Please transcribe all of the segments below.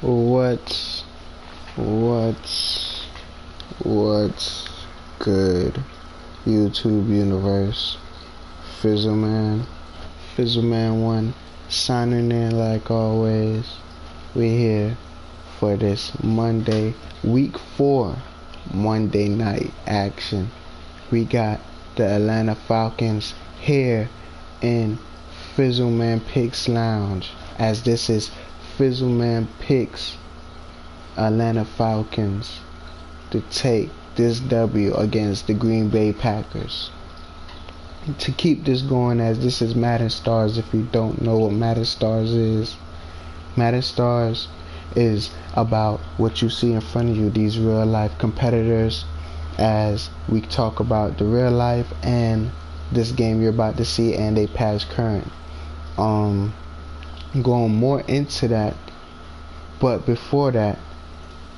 What's what's what's good, YouTube universe? Fizzleman, Fizzleman 1, signing in like always. We're here for this Monday, week 4, Monday night action. We got the Atlanta Falcons here in Fizzleman Picks Lounge, as this is Fizzleman Picks Atlanta Falcons to take this W against the Green Bay Packers. To keep this going, as this is Madden Stars, if you don't know what Madden Stars is, Madden Stars is about what you see in front of you, these real life competitors, as we talk about the real life and this game you're about to see and a past current. Going more into that, but before that,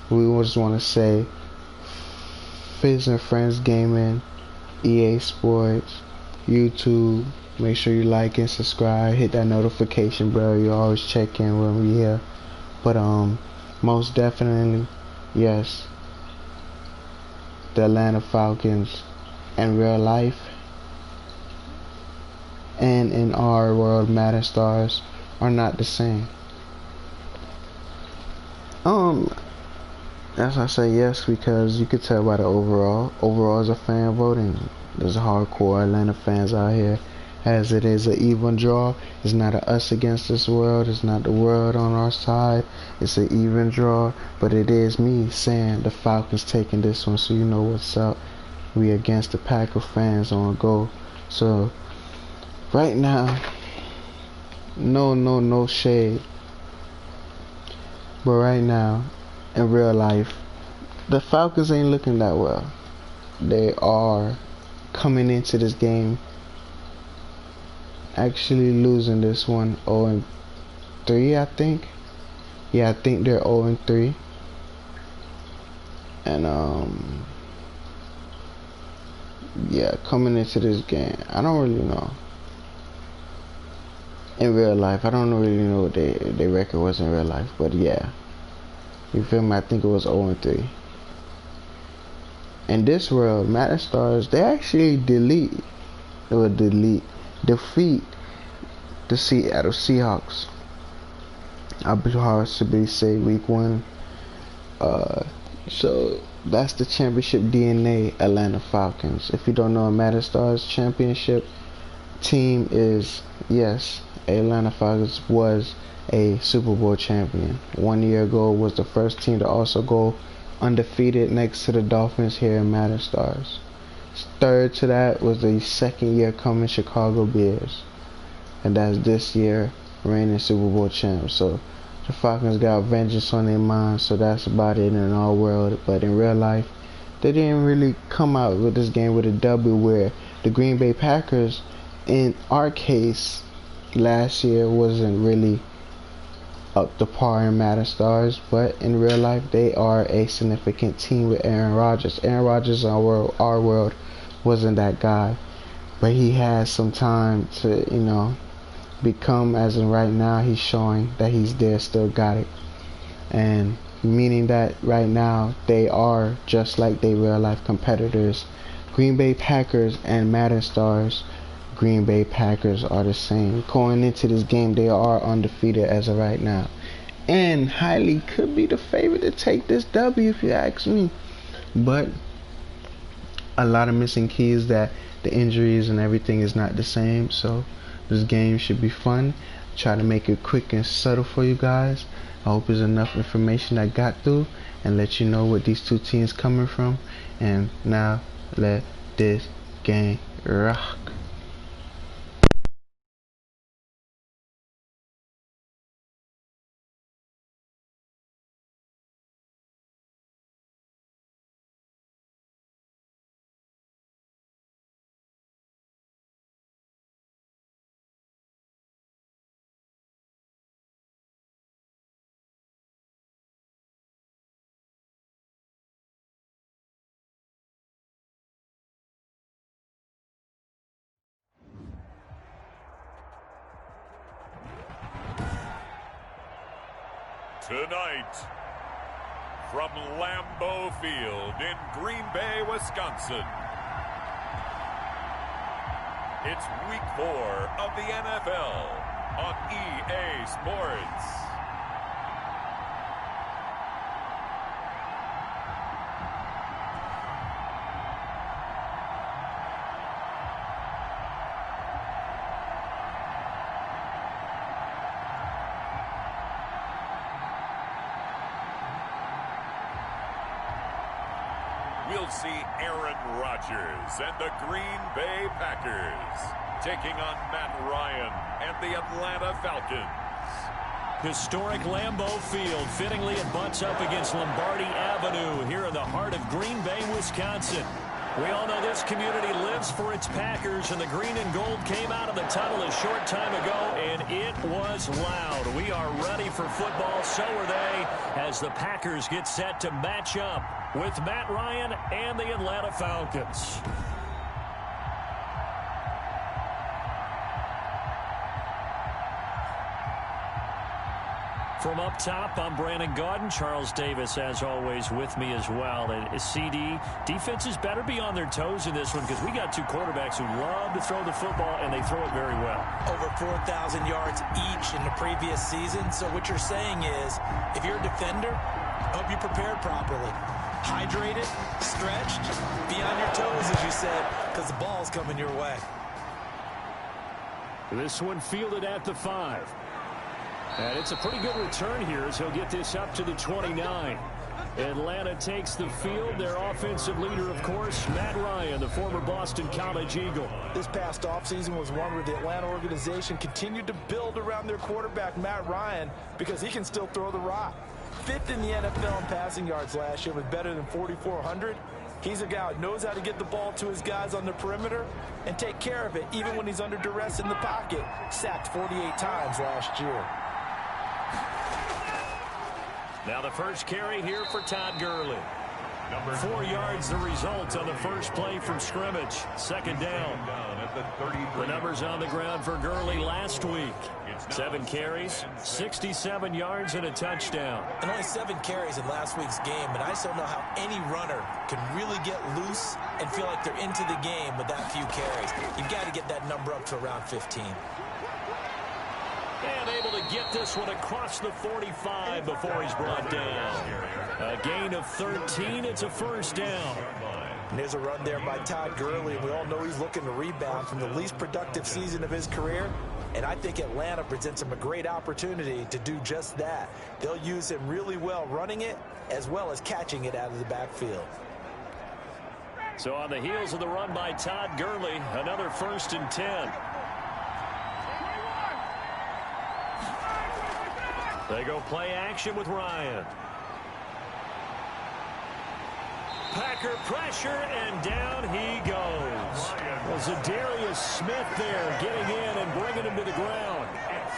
we just want to say Fizz and Friends Gaming, EA Sports, YouTube. Make sure you like and subscribe, hit that notification bell. You always check in when we here. But most definitely, yes, the Atlanta Falcons in real life and in our world, Madden Stars, are not the same. As I say yes, because you could tell by the overall is a fan voting. There's hardcore Atlanta fans out here, as it is an even draw. It's not a us against this world, it's not the world on our side, it's an even draw. But it is me saying the Falcons taking this one, so you know what's up. We against the Packer fans on go. So right now, no shade, but right now in real life, the Falcons ain't looking that well. They are coming into this game actually losing this one 0-3, I think. Yeah, I think they're 0-3. And yeah, coming into this game, I don't really know. In real life, I don't really know what their record was in real life, but yeah. You feel me? I think it was 0-3. In this world, Madden Stars, they actually defeat the Seattle Seahawks. I possibly say week 1. So that's the championship DNA Atlanta Falcons. If you don't know, a Madden Stars championship team is, yes, Atlanta Falcons was a Super Bowl champion. 1 year ago was the first team to also go undefeated next to the Dolphins here in Madden Stars. Third to that was the second year coming Chicago Bears. And that's this year reigning Super Bowl champs. So the Falcons got vengeance on their mind, so that's about it in our world. But in real life, they didn't really come out with this game with a W, where the Green Bay Packers, in our case, last year wasn't really up to par in Madden Stars, but in real life they are a significant team with Aaron Rodgers. Aaron Rodgers in our world wasn't that guy, but he has some time to, become, as in right now he's showing that he's there, still got it. And meaning that right now they are just like they real life competitors. Green Bay Packers and Madden Stars, Green Bay Packers are the same. Going into this game, they are undefeated as of right now, and highly could be the favorite to take this W if you ask me. But a lot of missing keys, that the injuries and everything is not the same. So this game should be fun. Try to make it quick and subtle for you guys. I hope there's enough information I got through and let you know what these two teams coming from. And now let this game rock. Tonight, from Lambeau Field in Green Bay, Wisconsin, it's Week 4 of the NFL on EA Sports. We'll see Aaron Rodgers and the Green Bay Packers taking on Matt Ryan and the Atlanta Falcons. Historic Lambeau Field. Fittingly, it butts up against Lombardi Avenue here in the heart of Green Bay, Wisconsin. We all know this community lives for its Packers, and the green and gold came out of the tunnel a short time ago, and it was loud. We are ready for football, so are they, as the Packers get set to match up with Matt Ryan and the Atlanta Falcons. From up top, I'm Brandon Gaudin. Charles Davis, as always, with me as well. And CD, defenses better be on their toes in this one because we got two quarterbacks who love to throw the football, and they throw it very well. Over 4,000 yards each in the previous season. So what you're saying is, if you're a defender, hope you prepared properly. Hydrated, stretched, be on your toes, as you said, because the ball's coming your way. This one fielded at the 5. And it's a pretty good return here as he'll get this up to the 29. Atlanta takes the field. Their offensive leader, of course, Matt Ryan, the former Boston College Eagle. This past offseason was one where the Atlanta organization continued to build around their quarterback, Matt Ryan, because he can still throw the rock. 5th in the NFL in passing yards last year with better than 4,400. He's a guy who knows how to get the ball to his guys on the perimeter and take care of it even when he's under duress in the pocket. Sacked 48 times last year. Now the first carry here for Todd Gurley. 4 yards the result on the first play from scrimmage. Second down. The numbers on the ground for Gurley last week. 7 carries, 67 yards, and a touchdown. And only 7 carries in last week's game, and I just don't know how any runner can really get loose and feel like they're into the game with that few carries. You've got to get that number up to around 15. And able to get this one across the 45 before he's brought down. A gain of 13. It's a first down. And there's a run there by Todd Gurley. We all know he's looking to rebound from the least productive season of his career. And I think Atlanta presents him a great opportunity to do just that. They'll use him really well running it as well as catching it out of the backfield. So on the heels of the run by Todd Gurley, another 1st and 10. They go play action with Ryan. Packer pressure, and down he goes. Was Zadarius Smith there getting in and bringing him to the ground.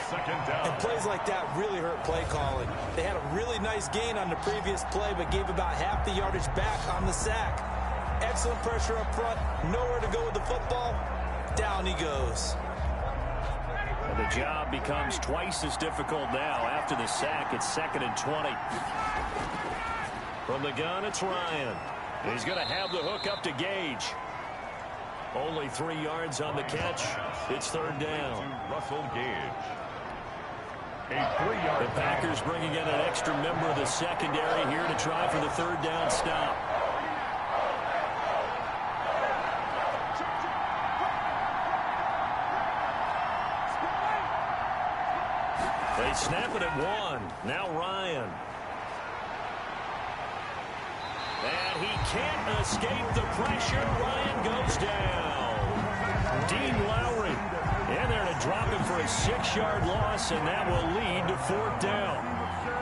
Second down. And plays like that really hurt play calling. They had a really nice gain on the previous play, but gave about half the yardage back on the sack. Excellent pressure up front. Nowhere to go with the football. Down he goes. And the job becomes twice as difficult now. After the sack, it's 2nd and 20. From the gun, it's Ryan. He's going to have the hook up to Gage. Only 3 yards on the catch. It's 3rd down. Russell Gage. The Packers bringing in an extra member of the secondary here to try for the 3rd down stop. They snap it at 1. Now Ryan. And he can't escape the pressure. Ryan goes down. Dean Lowry in there to drop him for a 6-yard loss, and that will lead to 4th down.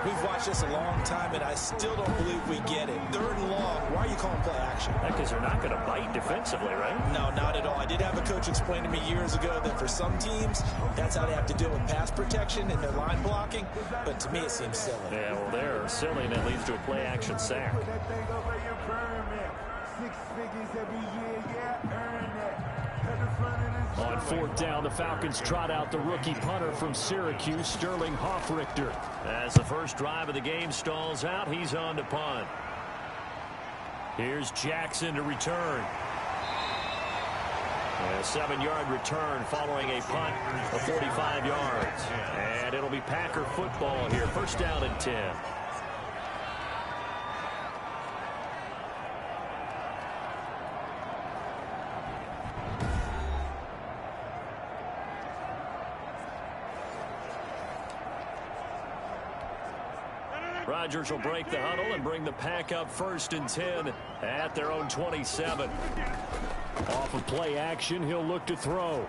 We've watched this a long time, and I still don't believe we get it. 3rd and long. Why are you calling play action? Because they're not going to bite defensively, right? No, not at all. I did have a coach explain to me years ago that for some teams, that's how they have to deal with pass protection and their line blocking. But to me, it seems silly. Yeah, well, they're silly, and it leads to a play action sack. On fourth down, the Falcons trot out the rookie punter from Syracuse, Sterling Hoffrichter. As the first drive of the game stalls out, he's on to punt. Here's Jackson to return. A 7-yard return following a punt of 45 yards. And it'll be Packer football here. First down and 10. Rodgers will break the huddle and bring the Pack up first and 10 at their own 27. Off of play action, he'll look to throw.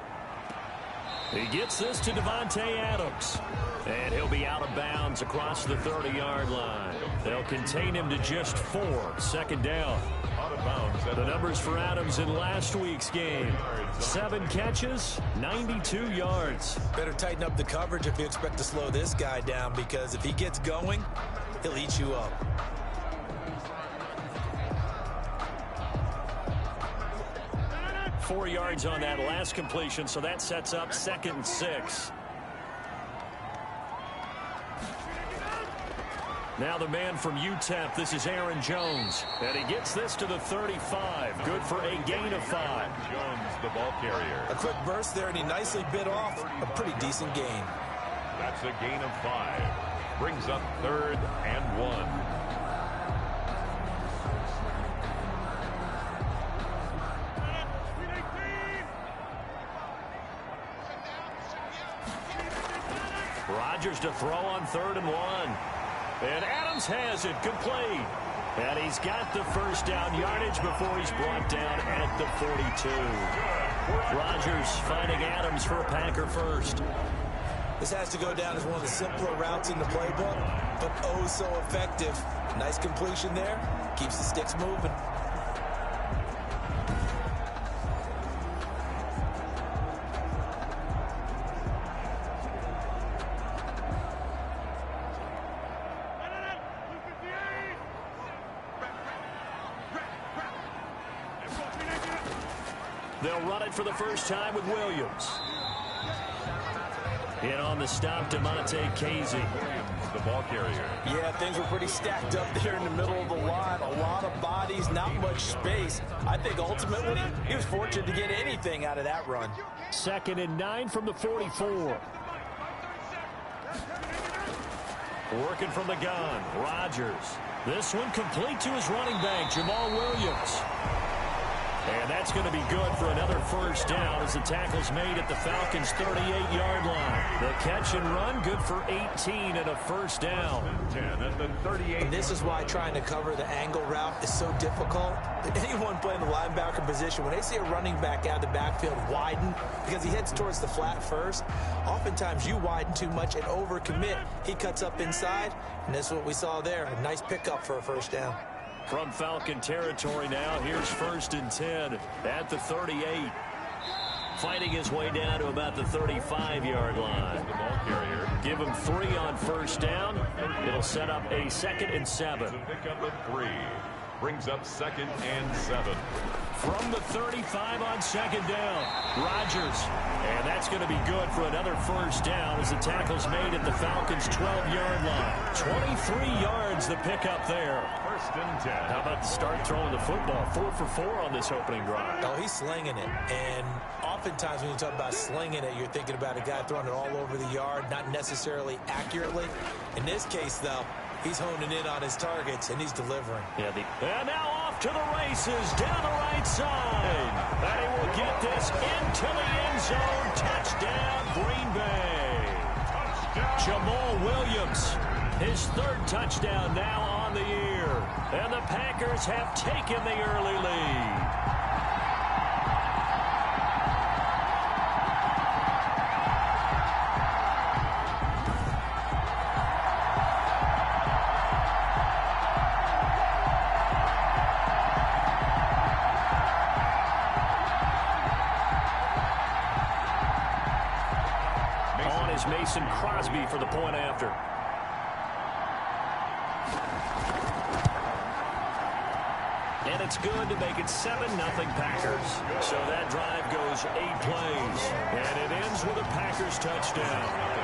He gets this to Devontae Adams. And he'll be out of bounds across the 30-yard line. They'll contain him to just 4. Second down. Out of bounds. The numbers for Adams in last week's game. 7 catches, 92 yards. Better tighten up the coverage if you expect to slow this guy down, because if he gets going, he'll eat you up. Four yards on that last completion, so that sets up 2nd and 6. Now the man from UTEP, this is Aaron Jones. And he gets this to the 35. Good for a gain of 5. Jones, the ball carrier. A quick burst there, and he nicely bit off a pretty decent gain. That's a gain of 5. Brings up 3rd and 1. Rodgers to throw on 3rd and 1. And Adams has it complete. And he's got the first down yardage before he's brought down at the 42. Rodgers finding Adams for a Packer first. This has to go down as one of the simpler routes in the playbook, but oh so effective. Nice completion there. Keeps the sticks moving. They'll run it for the first time with Williams. In on the stop, DeMonte Casey. The ball carrier. Yeah, things were pretty stacked up there in the middle of the line. A lot of bodies, not much space. I think ultimately he was fortunate to get anything out of that run. 2nd and 9 from the 44. Working from the gun, Rodgers. This one complete to his running back, Jamal Williams. And that's going to be good for another first down as the tackle's made at the Falcons' 38-yard line. The catch and run, good for 18 and a first down. 10 at the 38. And this is why trying to cover the angle route is so difficult. Anyone playing the linebacker position, when they see a running back out of the backfield widen because he heads towards the flat first, oftentimes you widen too much and overcommit. He cuts up inside, and that's what we saw there. A nice pickup for a first down. From Falcon territory now, here's 1st and 10 at the 38. Fighting his way down to about the 35-yard line. The ball carrier. Give him 3 on first down. It'll set up a 2nd and 7. To pick up a 3. Brings up 2nd and 7. From the 35 on 2nd down, Rodgers. And that's going to be good for another first down as the tackle's made at the Falcons' 12-yard line. 23 yards the pickup there. 1st and 10. How about to start throwing the football? 4 for 4 on this opening drive. Oh, he's slinging it. And oftentimes when you talk about slinging it, you're thinking about a guy throwing it all over the yard, not necessarily accurately. In this case, though, he's honing in on his targets, and he's delivering. Yeah, and now off to the races down the right side. And he will get this into the end zone. Touchdown, Green Bay. Touchdown. Jamal Williams, his 3rd touchdown now on the year. And the Packers have taken the early lead. Mason Crosby for the point after. And and it's good to make it 7-0 Packers. So that drive goes 8 plays, and it ends with a Packers touchdown.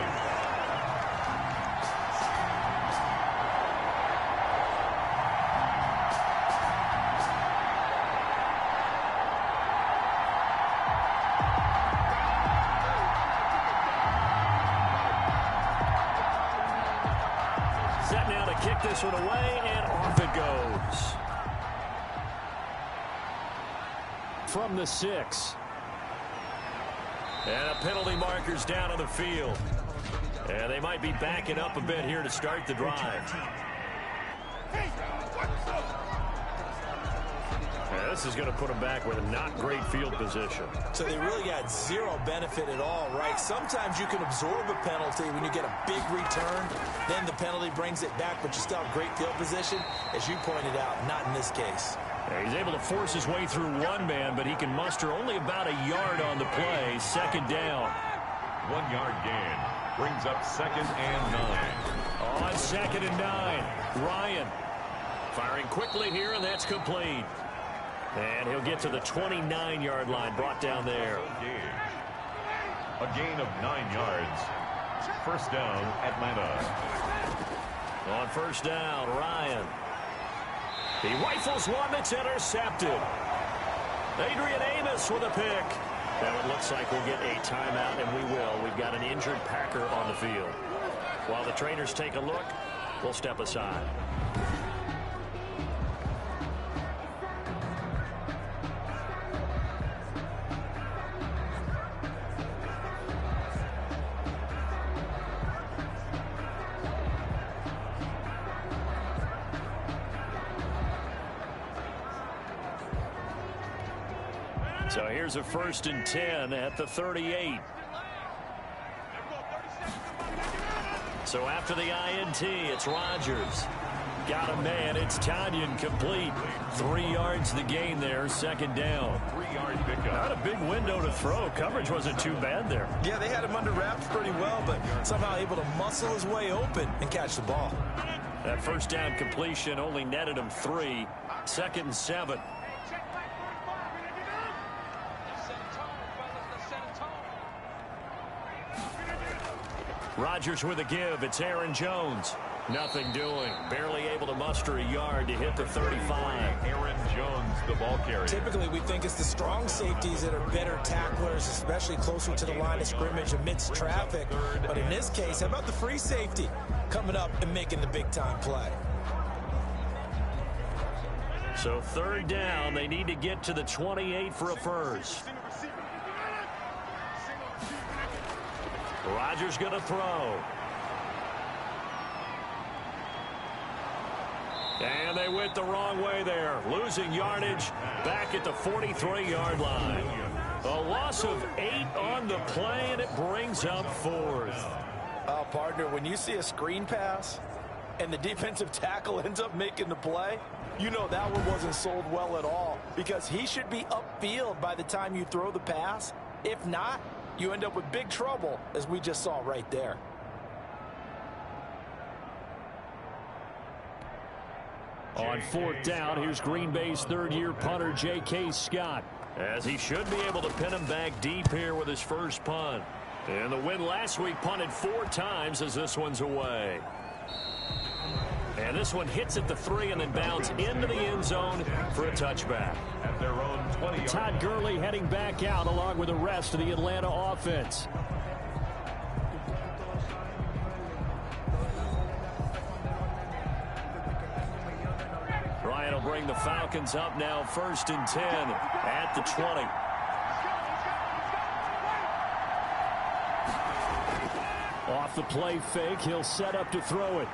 Kick this one away, and off it goes. From the 6. And a penalty marker's down on the field. And they might be backing up a bit here to start the drive. Yeah, this is going to put them back with a not great field position. So they really got zero benefit at all, right? Sometimes you can absorb a penalty when you get a big return. Then the penalty brings it back, but you still have great field position. As you pointed out, not in this case. Yeah, he's able to force his way through one man, but he can muster only about a yard on the play. Second down. 1 yard gain. Brings up 2nd and 9. On 2nd and 9. Ryan firing quickly here, and that's complete. And he'll get to the 29-yard line, brought down there. A gain of 9 yards. First down, Atlanta. On first down, Ryan. He rifles one that's intercepted. Adrian Amos with a pick. Now it looks like we'll get a timeout, and we will. We've got an injured Packer on the field. While the trainers take a look, we'll step aside. So here's a 1st and 10 at the 38. So after the INT, it's Rodgers. Got a man. It's Tanyan complete. 3 yards the gain there. 2nd down. 3-yard pickup. Not a big window to throw. Coverage wasn't too bad there. Yeah, they had him under wraps pretty well, but somehow able to muscle his way open and catch the ball. That first down completion only netted him 3. 2nd and 7. Rodgers with a give. It's Aaron Jones. Nothing doing. Barely able to muster a yard to hit the 35. Aaron Jones, the ball carrier. Typically, we think it's the strong safeties that are better tacklers, especially closer to the line of scrimmage amidst traffic. But in this case, how about the free safety coming up and making the big-time play? So 3rd down. They need to get to the 28 for a first. Rodgers going to throw. And they went the wrong way there. Losing yardage back at the 43-yard line. A loss of 8 on the play, and it brings up 4th. Oh, partner, when you see a screen pass and the defensive tackle ends up making the play, you know that one wasn't sold well at all, because he should be upfield by the time you throw the pass. If not, you end up with big trouble, as we just saw right there. On 4th down, here's Green Bay's 3rd-year punter, J.K. Scott, as he should be able to pin him back deep here with his first punt. And the win last week, punted 4 times as this one's away. And this one hits at the 3 and then bounds into the end zone for a touchback. At their own 20. Todd Gurley heading back out along with the rest of the Atlanta offense. Ryan will bring the Falcons up now, 1st and 10 at the 20. Off the play fake, he'll set up to throw it.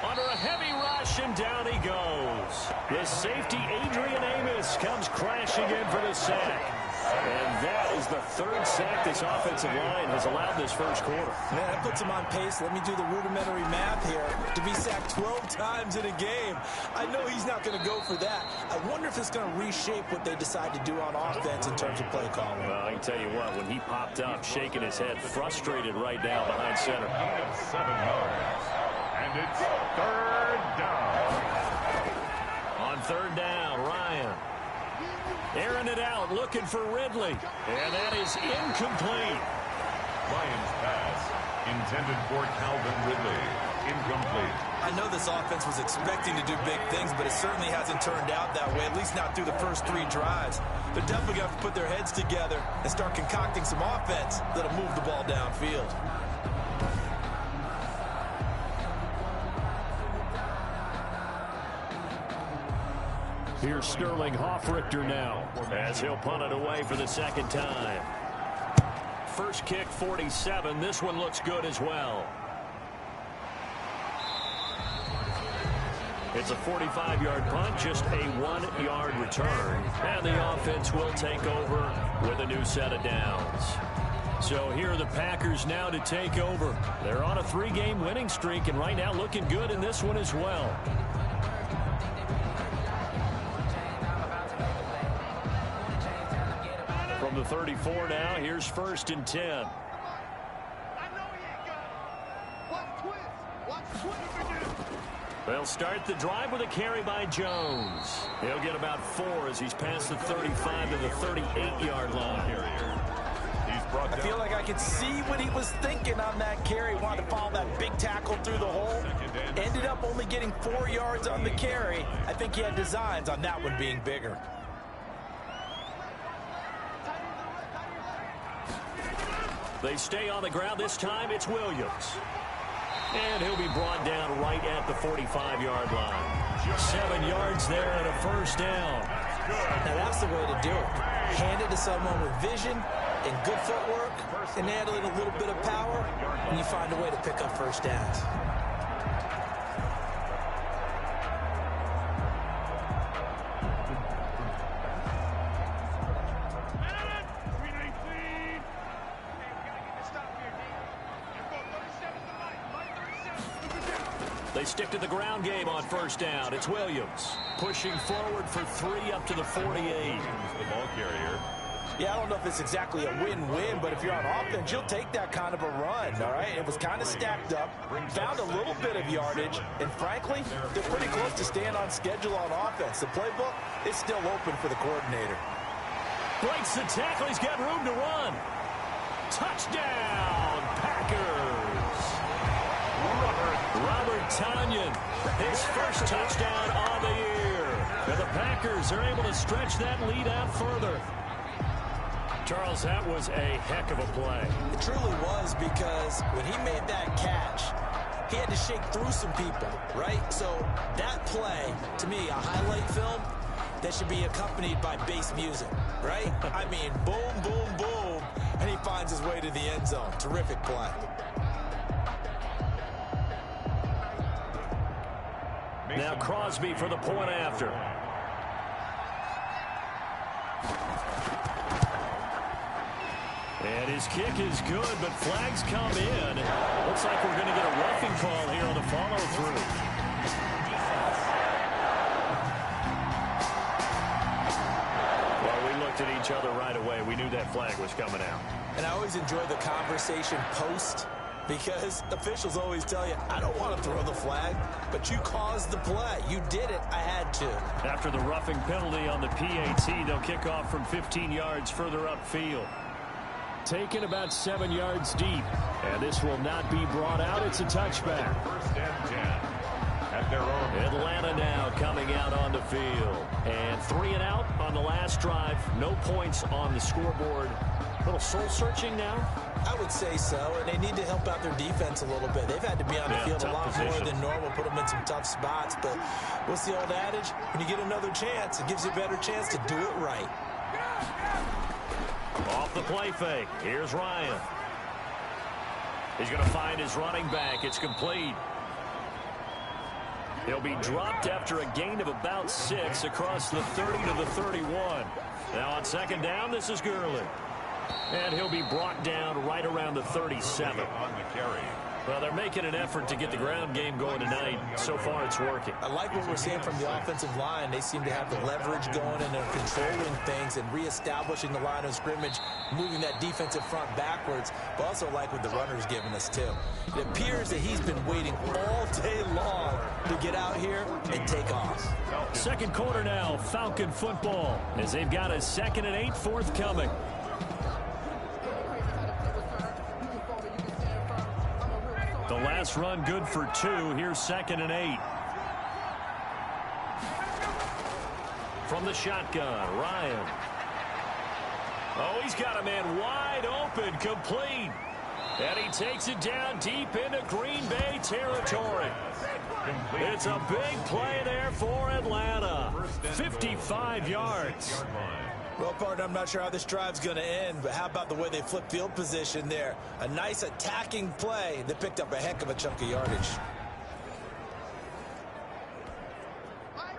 Under a heavy rush, and down he goes. The safety, Adrian Amos, comes crashing in for the sack. And that is the 3rd sack this offensive line has allowed this first quarter. Man, that puts him on pace. Let me do the rudimentary math here. To be sacked 12 times in a game, I know he's not going to go for that. I wonder if it's going to reshape what they decide to do on offense in terms of play calling. Well, I can tell you what, when he popped up, shaking his head, frustrated right now behind center. 7 yards. And it's 3rd down. On 3rd down, looking for Ridley. And that is incomplete. Lions pass intended for Calvin Ridley. Incomplete. I know this offense was expecting to do big things, but it certainly hasn't turned out that way, at least not through the first 3 drives. They're definitely going to have to put their heads together and start concocting some offense that'll move the ball downfield. Here's Sterling Hoffrichter now, as he'll punt it away for the second time. First kick, 47. This one looks good as well. It's a 45-yard punt, just a 1-yard return. And the offense will take over with a new set of downs. So here are the Packers now to take over. They're on a 3-game winning streak, and right now looking good in this one as well. From the 34 now, here's 1st and 10. They'll start the drive with a carry by Jones. He'll get about 4 as he's past the 35 to the 38-yard line. I feel like I could see what he was thinking on that carry. Wanted to follow that big tackle through the hole. Ended up only getting 4 yards on the carry. I think he had designs on that one being bigger. They stay on the ground. This time it's Williams. And he'll be brought down right at the 45-yard line. 7 yards there and a first down. Now that's the way to do it. Hand it to someone with vision and good footwork, and add in a little bit of power, and you find a way to pick up first downs. They stick to the ground game on first down. It's Williams pushing forward for 3 up to the 48. The ball carrier. Yeah, I don't know if it's exactly a win-win, but if you're on offense, you'll take that kind of a run, all right? It was kind of stacked up, found a little bit of yardage, and frankly, they're pretty close to staying on schedule on offense. The playbook is still open for the coordinator. Breaks the tackle. He's got room to run. Touchdown, Packers. Robert Tonyan, his first touchdown on the year. And the Packers are able to stretch that lead out further. Charles, that was a heck of a play. It truly was, because when he made that catch, he had to shake through some people, right? So that play, to me, a highlight film that should be accompanied by bass music, right? I mean, boom, boom, boom, and he finds his way to the end zone. Terrific play. Now Crosby for the point after. And his kick is good, but flags come in. Looks like we're going to get a roughing call here on the follow-through. Well, we looked at each other right away. We knew that flag was coming out. And I always enjoy the conversation post, because officials always tell you, I don't want to throw the flag, but you caused the play. You did it. I had to. After the roughing penalty on the PAT, they'll kick off from 15 yards further upfield. Taken about 7 yards deep. And this will not be brought out. It's a touchback. First and 10 at their own. Atlanta now coming out on the field. And 3 and out on the last drive. No points on the scoreboard. A little soul-searching now? I would say so, and they need to help out their defense a little bit. They've had to be on the field a lot more than normal, put them in some tough spots. But what's the old adage? When you get another chance, it gives you a better chance to do it right. Off the play fake. Here's Ryan. He's going to find his running back. It's complete. He'll be dropped after a gain of about 6 across the 30 to the 31. Now on second down, this is Gurley. And he'll be brought down right around the 37. On the carry. Well, they're making an effort to get the ground game going tonight. So far, it's working. I like what we're seeing from the offensive line. They seem to have the leverage going, and they're controlling things and reestablishing the line of scrimmage, moving that defensive front backwards, but also like what the runner's giving us, too. It appears that he's been waiting all day long to get out here and take off. Second quarter now, Falcon football, as they've got a 2nd and 8 forthcoming. The last run good for 2. Here's 2nd and 8. From the shotgun, Ryan. Oh, he's got a man wide open, complete. And he takes it down deep into Green Bay territory. It's a big play there for Atlanta. 55 yards. Well, partner, I'm not sure how this drive's going to end, but how about the way they flip field position there? A nice attacking play that picked up a heck of a chunk of yardage.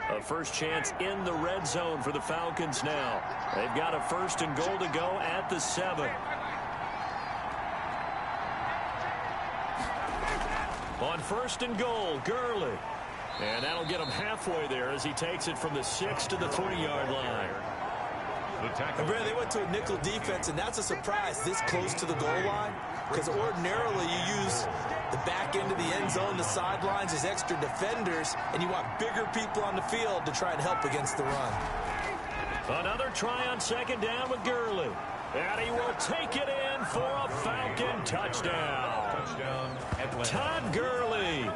A first chance in the red zone for the Falcons now. They've got a 1st and goal to go at the 7. On 1st and goal, Gurley. And that'll get him halfway there as he takes it from the 6 to the 3-yard line. And Brad, they went to a nickel defense, and that's a surprise this close to the goal line, because ordinarily you use the back end of the end zone, the sidelines as extra defenders, and you want bigger people on the field to try and help against the run. Another try on 2nd down with Gurley. And he will take it in for a Falcon touchdown. Todd Gurley,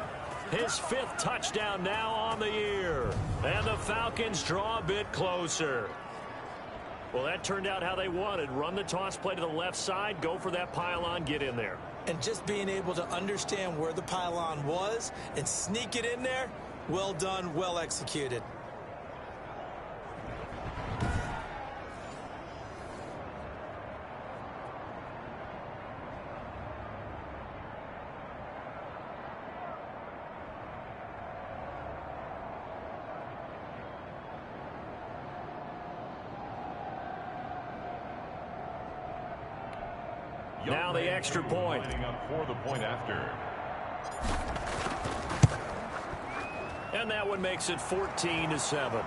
his 5th touchdown now on the year. And the Falcons draw a bit closer. Well, that turned out how they wanted. Run the toss play to the left side, go for that pylon, get in there. And just being able to understand where the pylon was and sneak it in there, well done, well executed. Now the extra point. For the point after. And that one makes it 14-7.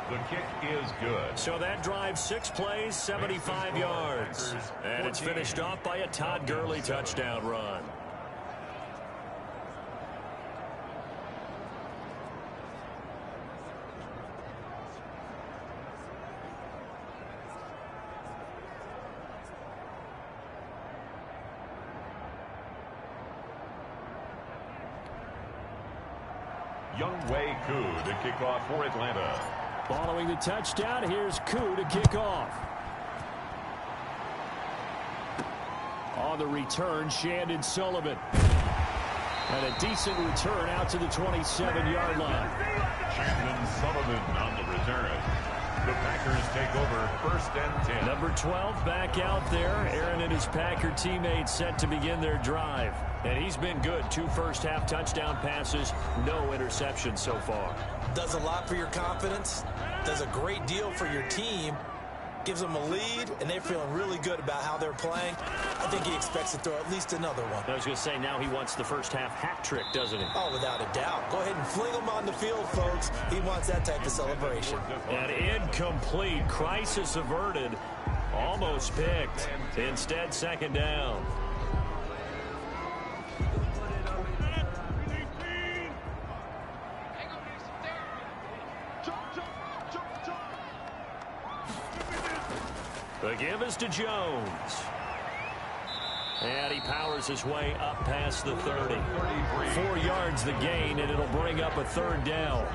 The kick is good. So that drives 6 plays, 75 yards. And it's finished off by a Todd Gurley touchdown run. Younghoe Koo to kick off for Atlanta. Following the touchdown, here's Koo to kick off. On the return, Shandon Sullivan. And a decent return out to the 27-yard line. Shandon Sullivan on the return. The Packers take over 1st and 10. Number 12 back out there. Aaron and his Packer teammates set to begin their drive. And he's been good. 2 first-half touchdown passes, no interceptions so far. Does a lot for your confidence. Does a great deal for your team. Gives them a lead, and they're feeling really good about how they're playing. I think he expects to throw at least another one. I was going to say, now he wants the first-half hat trick, doesn't he? Oh, without a doubt. Go ahead and fling him on the field, folks. He wants that type of celebration. And incomplete. Crisis averted. Almost picked. Instead, 2nd down. The give is to Jones. And he powers his way up past the 30. 4 yards the gain, and it'll bring up a 3rd down.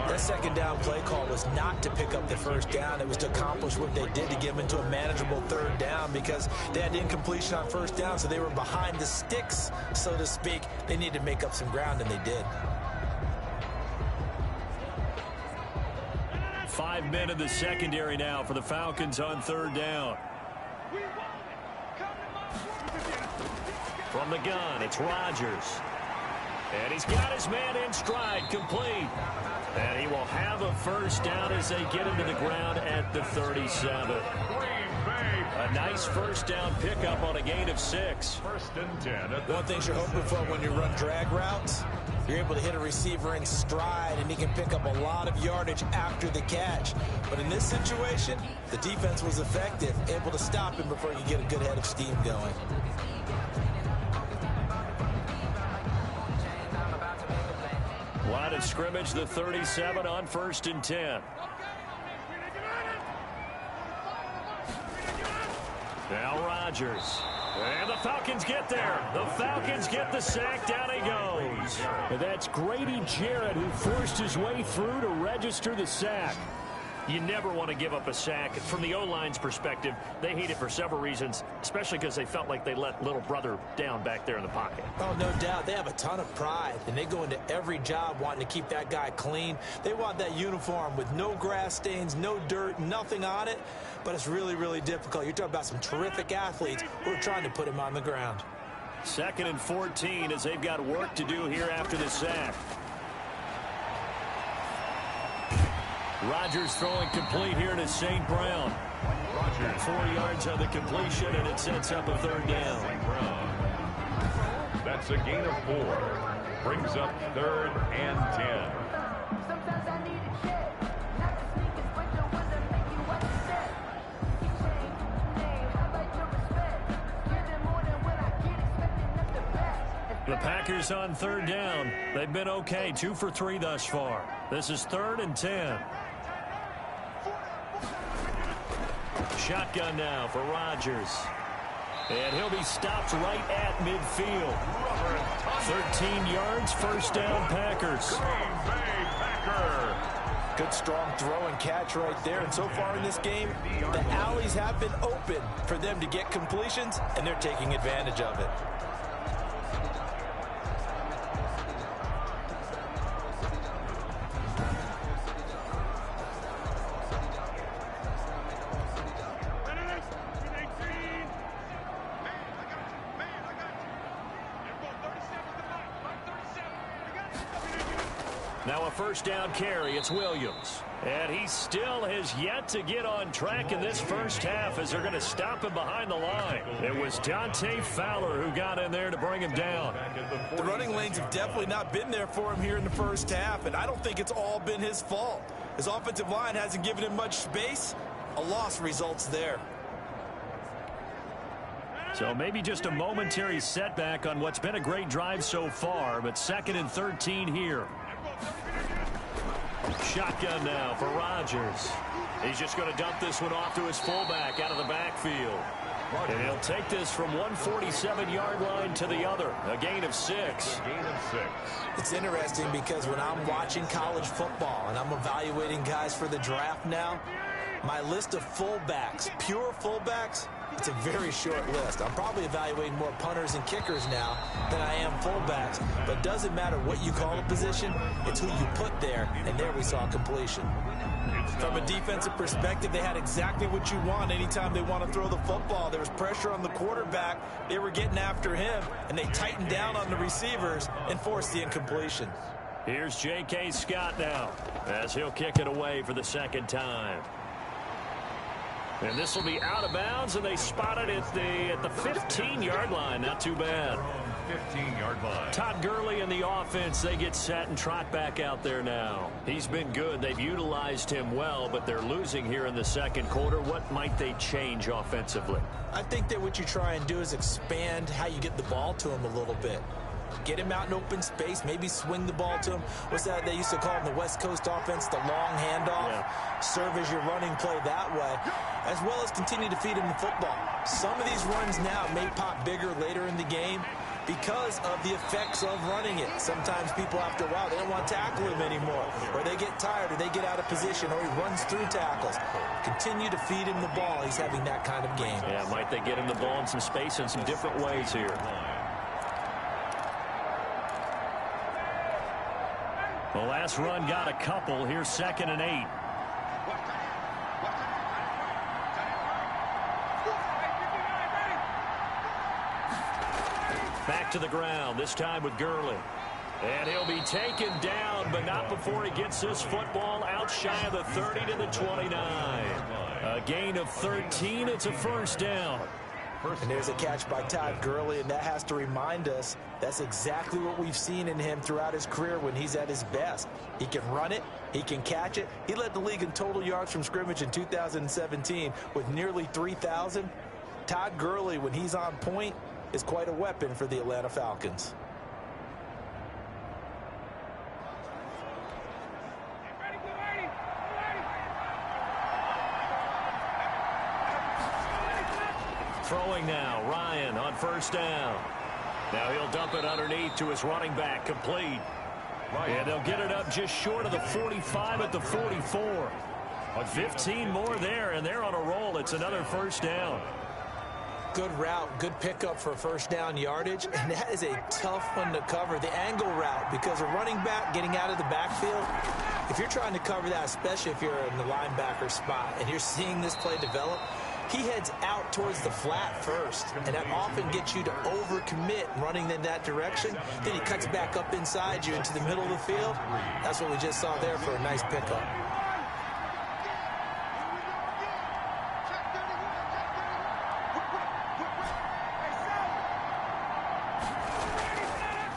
That 2nd down play call was not to pick up the 1st down. It was to accomplish what they did to get them into a manageable 3rd down, because they had incompletion on 1st down, so they were behind the sticks, so to speak. They needed to make up some ground, and they did. 5 men in the secondary now for the Falcons on 3rd down. From the gun, it's Rodgers. And he's got his man in stride, complete. And he will have a 1st down as they get him to the ground at the 37. A nice 1st down pickup on a gain of 6. 1st and 10. One thing you're hoping for when you run drag routes, you're able to hit a receiver in stride, and he can pick up a lot of yardage after the catch. But in this situation, the defense was effective, able to stop him before he could get a good head of steam going. Line of scrimmage, the 37 on 1st and 10. Now Rodgers. And the Falcons get there. The Falcons get the sack. Down he goes. And that's Grady Jarrett who forced his way through to register the sack. You never want to give up a sack. From the O-line's perspective, they hate it for several reasons, especially because they felt like they let little brother down back there in the pocket. Oh, no doubt. They have a ton of pride, and they go into every job wanting to keep that guy clean. They want that uniform with no grass stains, no dirt, nothing on it. But it's really, really difficult. You're talking about some terrific athletes who are trying to put him on the ground. 2nd and 14 as they've got work to do here after the sack. Rodgers throwing complete here to St. Brown. 4 yards on the completion, and it sets up a 3rd down. That's a gain of 4. Brings up 3rd and 10. Sometimes I need a check. Not to sneak his winter wizard, make you what you said. He changed the name, I like your respect. Give them more than what I get, expecting them the best. The Packers on 3rd down. They've been okay, 2 for 3 thus far. This is 3rd and 10. Shotgun now for Rodgers. And he'll be stopped right at midfield. 13 yards, 1st down, Packers. Green Bay Packer. Good strong throw and catch right there. And so far in this game, the alleys have been open for them to get completions, and they're taking advantage of it. Now a 1st down carry. It's Williams. And he still has yet to get on track in this 1st half as they're going to stop him behind the line. It was Dante Fowler who got in there to bring him down. The running lanes have definitely not been there for him here in the 1st half, and I don't think it's all been his fault. His offensive line hasn't given him much space. A loss results there. So maybe just a momentary setback on what's been a great drive so far, but 2nd and 13 here. Shotgun now for Rodgers. He's just going to dump this one off to his fullback out of the backfield. And he'll take this from 147-yard line to the other. A gain of 6. It's interesting because when I'm watching college football and I'm evaluating guys for the draft now, my list of fullbacks, pure fullbacks, it's a very short list. I'm probably evaluating more punters and kickers now than I am fullbacks. But it doesn't matter what you call a position, it's who you put there, and there we saw completion. From a defensive perspective, they had exactly what you want anytime they want to throw the football. There was pressure on the quarterback. They were getting after him, and they tightened down on the receivers and forced the incompletion. Here's J.K. Scott now as he'll kick it away for the 2nd time. And this will be out of bounds, and they spot it at the 15-yard line. Not too bad. 15-yard line. Todd Gurley and the offense, they get set and trot back out there now. He's been good. They've utilized him well, but they're losing here in the 2nd quarter. What might they change offensively? I think that what you try and do is expand how you get the ball to him a little bit. Get him out in open space, maybe swing the ball to him. What's that they used to call in the West Coast offense, the long handoff? Yeah. Serve as your running play that way, as well as continue to feed him the football. Some of these runs now may pop bigger later in the game because of the effects of running it. Sometimes people, after a while, they don't want to tackle him anymore, or they get tired, or they get out of position, or he runs through tackles. Continue to feed him the ball. He's having that kind of game. Yeah, might they get him the ball in some space in some different ways here. The last run got a couple. Here's 2nd and 8. Back to the ground, this time with Gurley. And he'll be taken down, but not before he gets this football out shy of the 30 to the 29. A gain of 13. It's a 1st down. And there's a catch by Todd Gurley, and that has to remind us that's exactly what we've seen in him throughout his career when he's at his best. He can run it. He can catch it. He led the league in total yards from scrimmage in 2017 with nearly 3,000. Todd Gurley, when he's on point, is quite a weapon for the Atlanta Falcons. Throwing now, Ryan on first down. Now he'll dump it underneath to his running back, complete. And they'll get it up just short of the 45 at the 44. 15 more there, and they're on a roll. It's another first down. Good route, good pickup for first down yardage, and that is a tough one to cover, the angle route, because a running back getting out of the backfield, if you're trying to cover that, especially if you're in the linebacker spot, and you're seeing this play develop, he heads out towards the flat first, and that often gets you to overcommit running in that direction. Then he cuts back up inside you into the middle of the field. That's what we just saw there for a nice pickup.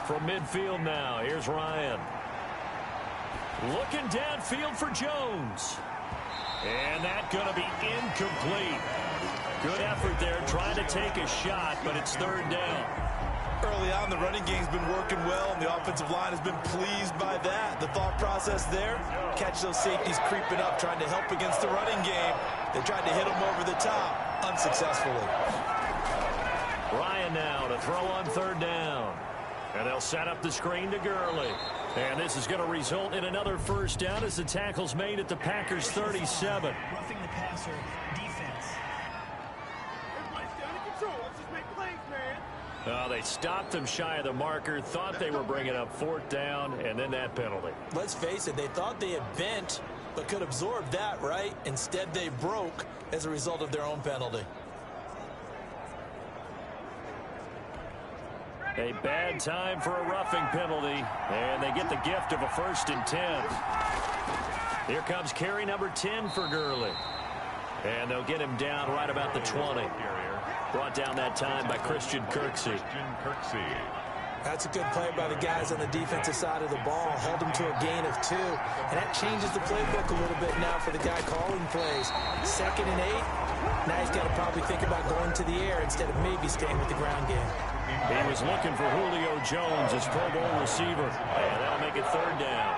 From midfield now, here's Ryan. Looking downfield for Jones. And that's going to be incomplete. Good effort there, trying to take a shot, but it's third down. Early on, the running game's been working well, and the offensive line has been pleased by that. The thought process there, catch those safeties creeping up, trying to help against the running game. They tried to hit them over the top, unsuccessfully. Ryan now to throw on third down. And they'll set up the screen to Gurley. And this is going to result in another first down as the tackle's made at the Packers' 37. Roughing the passer defense. Everybody's down in control. Let's just make plays, man. They stopped them shy of the marker, thought they were bringing up fourth down, and then that penalty. Let's face it, they thought they had bent, but could absorb that, right? Instead, they broke as a result of their own penalty. A bad time for a roughing penalty, and they get the gift of a 1st and 10. Here comes carry number 10 for Gurley. And they'll get him down right about the 20. Brought down that time by Christian Kirksey. That's a good play by the guys on the defensive side of the ball. Held him to a gain of 2. And that changes the playbook a little bit now for the guy calling plays. 2nd and 8. Now he's got to probably think about going to the air instead of maybe staying with the ground game. He was looking for Julio Jones, his Pro Bowl receiver. And that'll make it third down.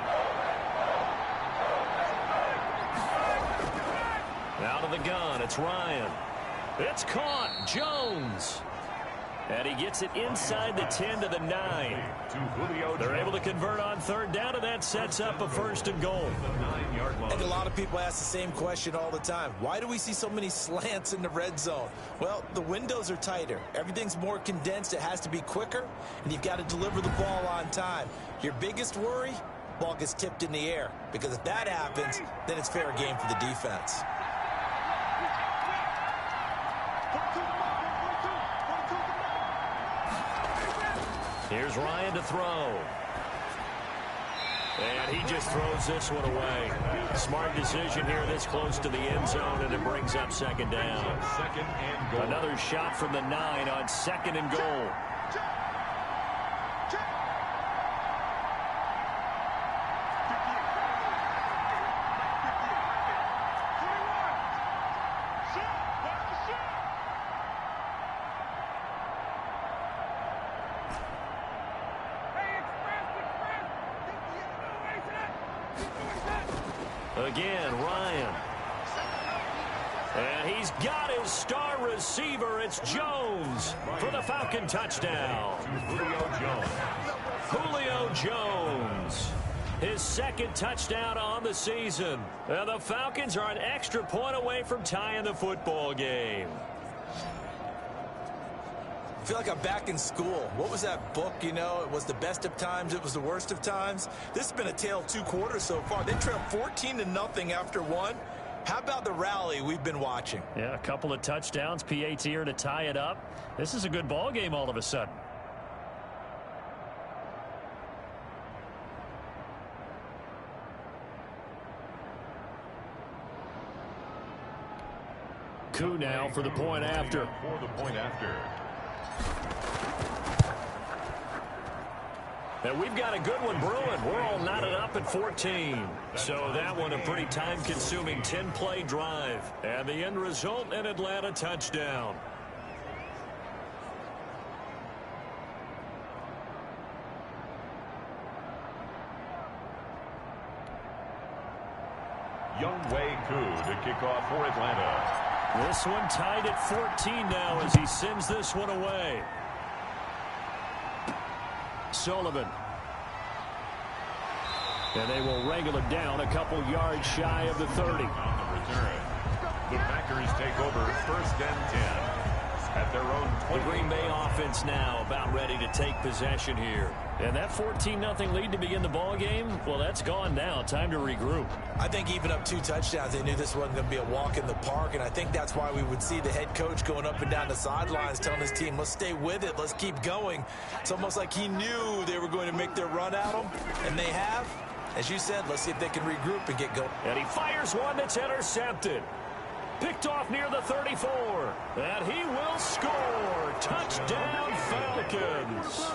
Out of the gun, it's Ryan. It's caught. Jones. And he gets it inside the 10 to the 9. They're able to convert on third down, and that sets up a 1st and goal. I think a lot of people ask the same question all the time. Why do we see so many slants in the red zone? Well, the windows are tighter. Everything's more condensed. It has to be quicker, and you've got to deliver the ball on time. Your biggest worry, ball gets tipped in the air, because if that happens, then it's fair game for the defense. Here's Ryan to throw. And he just throws this one away. Smart decision here this close to the end zone, and it brings up 2nd down. Another shot from the 9 on 2nd and goal. Again, Ryan. And he's got his star receiver. It's Jones for the Falcon touchdown. Julio Jones. His 2nd touchdown on the season. And the Falcons are an extra point away from tying the football game. I feel like I'm back in school. What was that book, you know? It was the best of times. It was the worst of times. This has been a tale of 2 quarters so far. They trailed 14-0 after 1. How about the rally we've been watching? Yeah, a couple of touchdowns. PAT here to tie it up. This is a good ball game all of a sudden. Coup now for the point after. And we've got a good one brewing. We're all knotted up at 14. So that one a pretty time-consuming 10-play drive. And the end result, an Atlanta touchdown. Younghoe Koo to kick off for Atlanta. This one tied at 14 now as he sends this one away. Sullivan. And they will wrangle it down a couple yards shy of the 30. On the return, the Packers take over 1st and 10 at their own 20. The Green Bay offense now about ready to take possession here. And that 14-0 lead to begin the ball game, well, that's gone now. Time to regroup. I think even up 2 touchdowns, they knew this wasn't going to be a walk in the park, and I think that's why we would see the head coach going up and down the sidelines telling his team, let's stay with it, let's keep going. It's almost like he knew they were going to make their run at him, and they have. As you said, let's see if they can regroup and get going. And he fires one that's intercepted. Picked off near the 34. And he will score. Touchdown, Falcons.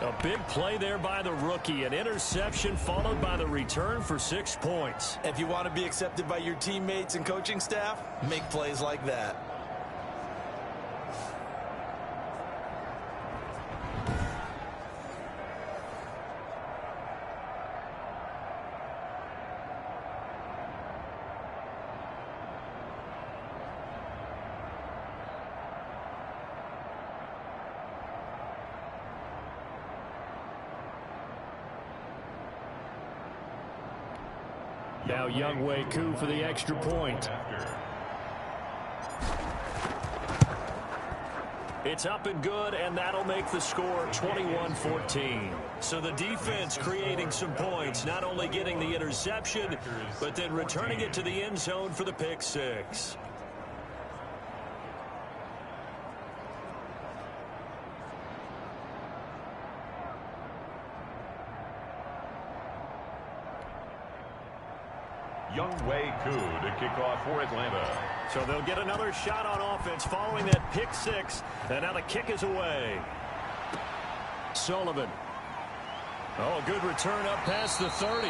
A big play there by the rookie. An interception followed by the return for 6 points. If you want to be accepted by your teammates and coaching staff, make plays like that. Now Younghoe Koo for the extra point. It's up and good, and that'll make the score 21-14. So the defense creating some points, not only getting the interception, but then returning it to the end zone for the pick six. Younghoe Koo to kick off for Atlanta. So they'll get another shot on offense following that pick six. And now the kick is away. Sullivan. Oh, a good return up past the 30.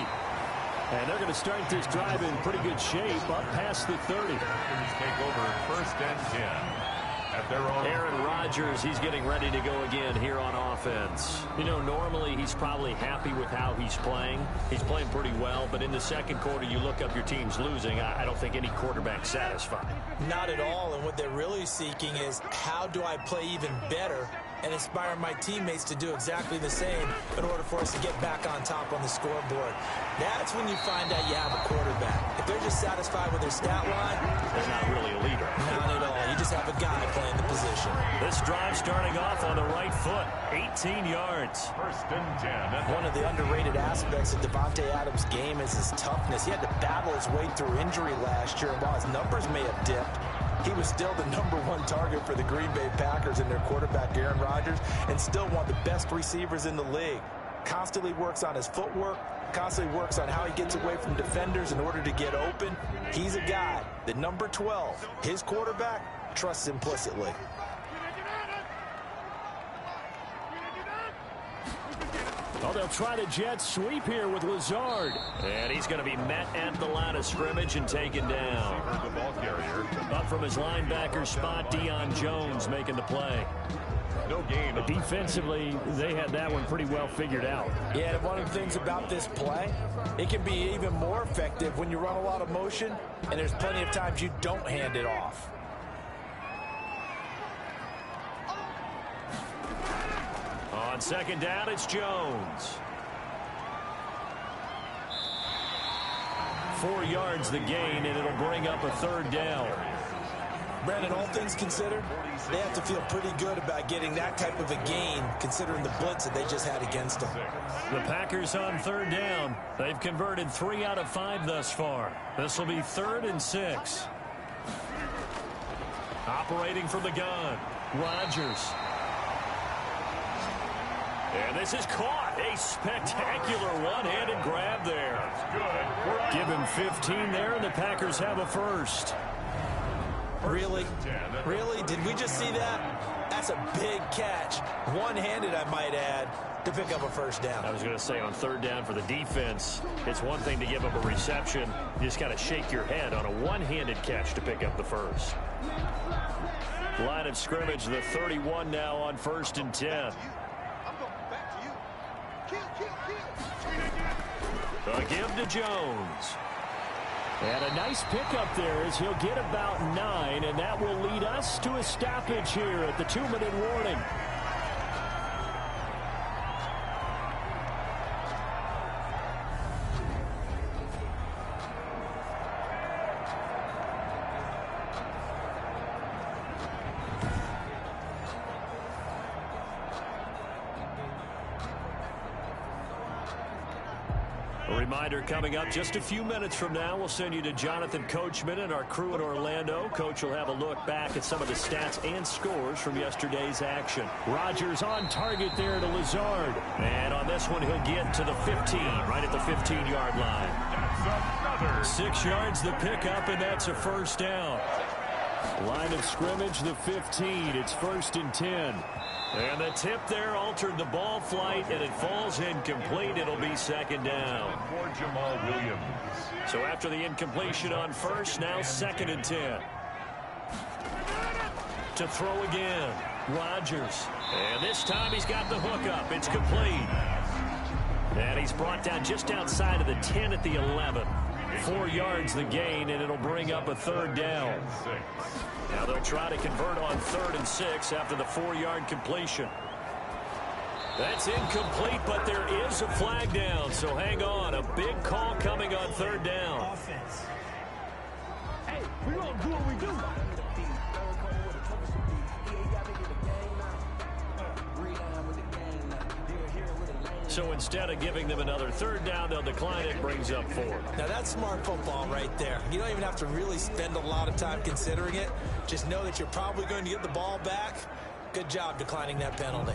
And they're going to start this drive in pretty good shape up past the 30. Packers take over 1st and 10. At their own. Aaron Rodgers, he's getting ready to go again here on offense. You know, normally he's probably happy with how he's playing. He's playing pretty well, but in the second quarter, you look up your team's losing. I don't think any quarterback's satisfied. Not at all, and what they're really seeking is how do I play even better and inspire my teammates to do exactly the same in order for us to get back on top on the scoreboard. That's when you find out you have a quarterback. If they're just satisfied with their stat line, they're not really a leader. Not at all. You just have a guy playing the position. This drive starting off on the right foot, 18 yards. 1st and 10. One of the underrated aspects of Devontae Adams' game is his toughness. He had to battle his way through injury last year, and while his numbers may have dipped, he was still the #1 target for the Green Bay Packers and their quarterback, Aaron Rodgers, and still one of the best receivers in the league. Constantly works on his footwork, constantly works on how he gets away from defenders in order to get open. He's a guy that number 12, his quarterback, trusts implicitly. Oh, they'll try the jet sweep here with Lazard. And he's going to be met at the line of scrimmage and taken down. The ball carrier. Up from his linebacker spot, Deion Jones making the play. No gain. Defensively, they had that one pretty well figured out. Yeah, and one of the things about this play, it can be even more effective when you run a lot of motion, and there's plenty of times you don't hand it off. On second down, it's Jones. 4 yards the gain, and it'll bring up a 3rd down. Brandon, all things considered, they have to feel pretty good about getting that type of a gain, considering the blitz that they just had against them. The Packers on 3rd down. They've converted 3 out of 5 thus far. This will be 3rd and 6. Operating from the gun, Rodgers. And this is caught. A spectacular one-handed grab there. Give him 15 there, and the Packers have a first. Really? Really? Did we just see that? That's a big catch. One-handed, I might add, to pick up a first down. I was going to say on 3rd down for the defense, it's one thing to give up a reception. You just got to shake your head on a one-handed catch to pick up the first. Line of scrimmage, the 31 now on 1st and 10. A give to Jones. And a nice pickup there as he'll get about 9, and that will lead us to a stoppage here at the 2-minute warning. A reminder coming up just a few minutes from now, we'll send you to Jonathan Coachman and our crew in Orlando. Coach will have a look back at some of the stats and scores from yesterday's action. Rodgers on target there to Lazard. And on this one, he'll get to the 15, right at the 15-yard line. 6 yards the pickup, and that's a first down. Line of scrimmage, the 15. It's 1st and 10. And the tip there altered the ball flight, and it falls incomplete. It'll be 2nd down. For Jamal Williams. So after the incompletion on 1st, now 2nd and 10. To throw again, Rodgers. And this time he's got the hook up. It's complete. And he's brought down just outside of the 10 at the 11. 4 yards the gain, and it'll bring up a 3rd down. Now they'll try to convert on 3rd and 6 after the 4-yard completion. That's incomplete, but there is a flag down, so hang on. A big call coming on 3rd down. Offense. Hey, we gonna do what we do. So instead of giving them another 3rd down, they'll decline it, brings up 4. Now, that's smart football right there. You don't even have to really spend a lot of time considering it. Just know that you're probably going to get the ball back. Good job declining that penalty.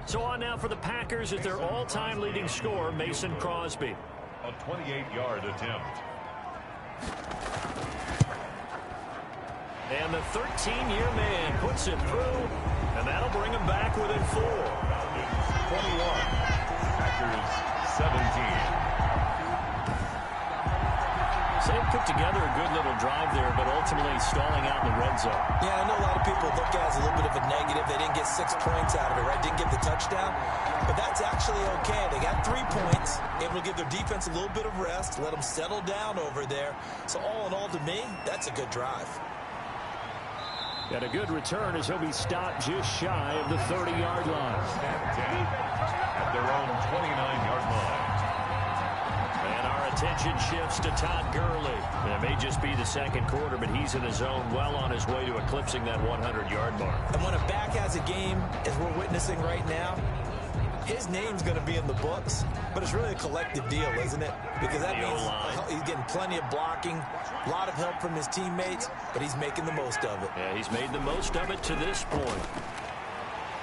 So on now for the Packers at their all-time leading scorer, Mason Crosby. A 28-yard attempt. And the 13-year man puts it through, and that'll bring him back within 4. 21. Packers 17. So they put together a good little drive there, but ultimately stalling out in the red zone. Yeah, I know a lot of people look at it as a little bit of a negative. They didn't get 6 points out of it, right? Didn't get the touchdown. But that's actually okay. They got 3 points, able to give their defense a little bit of rest, let them settle down over there. So all in all, to me, that's a good drive. And a good return as he'll be stopped just shy of the 30-yard line. At their own 29-yard line. And our attention shifts to Todd Gurley. It may just be the 2nd quarter, but he's in his zone, well on his way to eclipsing that 100-yard mark. And when a back has a game, as we're witnessing right now, his name's going to be in the books, but it's really a collective deal, isn't it? Because that means he's getting plenty of blocking, a lot of help from his teammates, but he's making the most of it. Yeah, he's made the most of it to this point.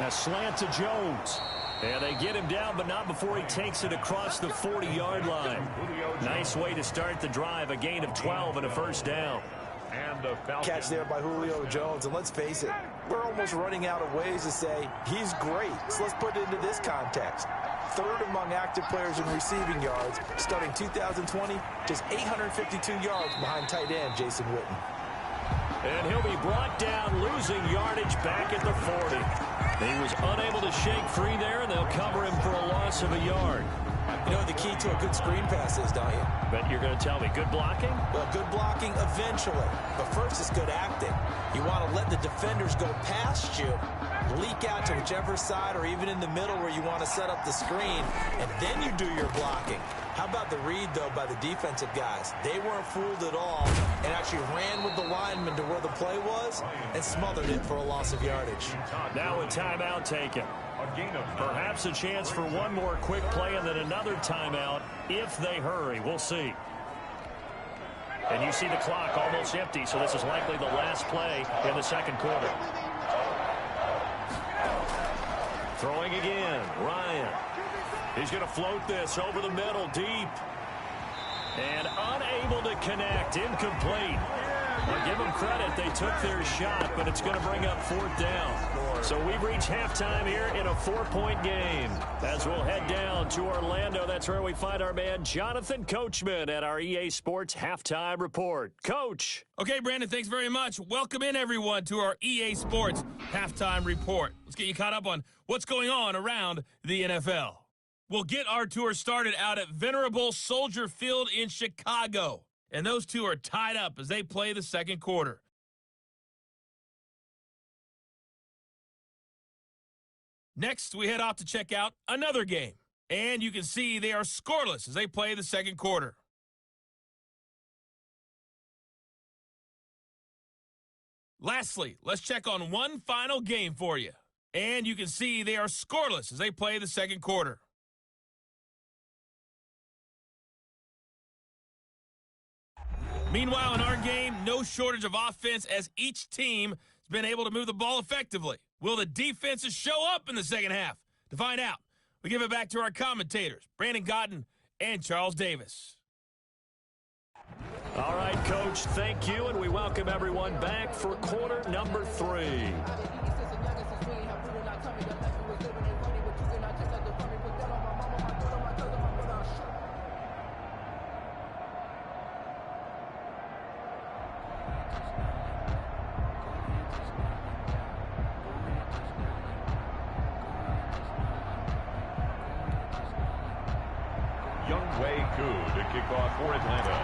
A slant to Jones. And they get him down, but not before he takes it across the 40-yard line. Nice way to start the drive, a gain of 12 and a first down. And the Falcons. Catch there by Julio Jones, and let's face it, we're almost running out of ways to say he's great. So let's put it into this context. 3rd among active players in receiving yards, starting 2020, just 852 yards behind tight end Jason Witten. And he'll be brought down, losing yardage back at the 40. He was unable to shake free there, and they'll cover him for a loss of a yard. You know what the key to a good screen pass is, don't you? But you're going to tell me, good blocking? Well, good blocking eventually. But first, it's good acting. You want to let the defenders go past you, leak out to whichever side or even in the middle where you want to set up the screen, and then you do your blocking. How about the read, though, by the defensive guys? They weren't fooled at all and actually ran with the lineman to where the play was and smothered it for a loss of yardage. Now a timeout taken. Perhaps a chance for one more quick play and then another timeout if they hurry. We'll see. And you see the clock almost empty, so this is likely the last play in the 2nd quarter. Throwing again, Ryan. He's going to float this over the middle, deep. And unable to connect, incomplete. I'll give them credit, they took their shot, but it's going to bring up 4th down. So we've reached halftime here in a 4-point game. As we'll head down to Orlando, that's where we find our man Jonathan Coachman at our EA Sports Halftime Report. Coach. Okay, Brandon, thanks very much. Welcome in, everyone, to our EA Sports Halftime Report. Let's get you caught up on what's going on around the NFL. We'll get our tour started out at Venerable Soldier Field in Chicago. And those two are tied up as they play the second quarter. Next, we head off to check out another game. And you can see they are scoreless as they play the second quarter. Lastly, let's check on one final game for you. And you can see they are scoreless as they play the second quarter. Meanwhile, in our game, no shortage of offense as each team has been able to move the ball effectively. Will the defenses show up in the second half? To find out, we give it back to our commentators, Brandon Godden and Charles Davis. All right, Coach, thank you, and we welcome everyone back for quarter number 3. To kick off for Atlanta.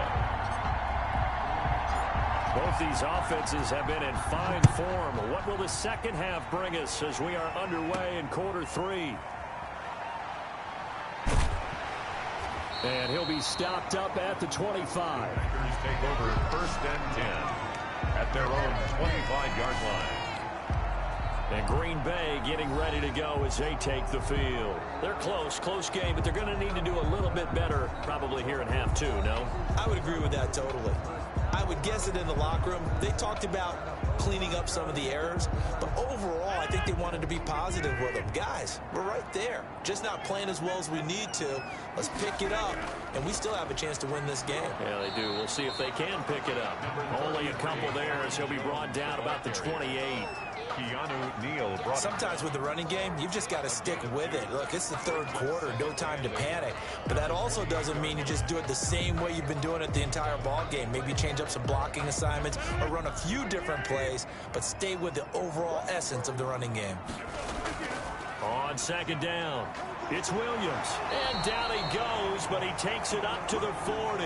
Both these offenses have been in fine form. What will the second half bring us as we are underway in quarter 3? And he'll be stopped up at the 25. Packers take over first and 10 at their own 25-yard line. And Green Bay getting ready to go as they take the field. They're close game, but they're going to need to do a little bit better probably here in half 2, no? I would agree with that totally. I would guess it in the locker room. They talked about cleaning up some of the errors, but overall, I think they wanted to be positive with them. Guys, we're right there. Just not playing as well as we need to. Let's pick it up, and we still have a chance to win this game. Yeah, they do. We'll see if they can pick it up. Only a couple there as he'll be brought down about the 28. Sometimes with the running game, you've just got to stick with it. Look, it's the third quarter, no time to panic. But that also doesn't mean you just do it the same way you've been doing it the entire ball game. Maybe change up some blocking assignments or run a few different plays, but stay with the overall essence of the running game. On second down, it's Williams. And down he goes, but he takes it up to the 40.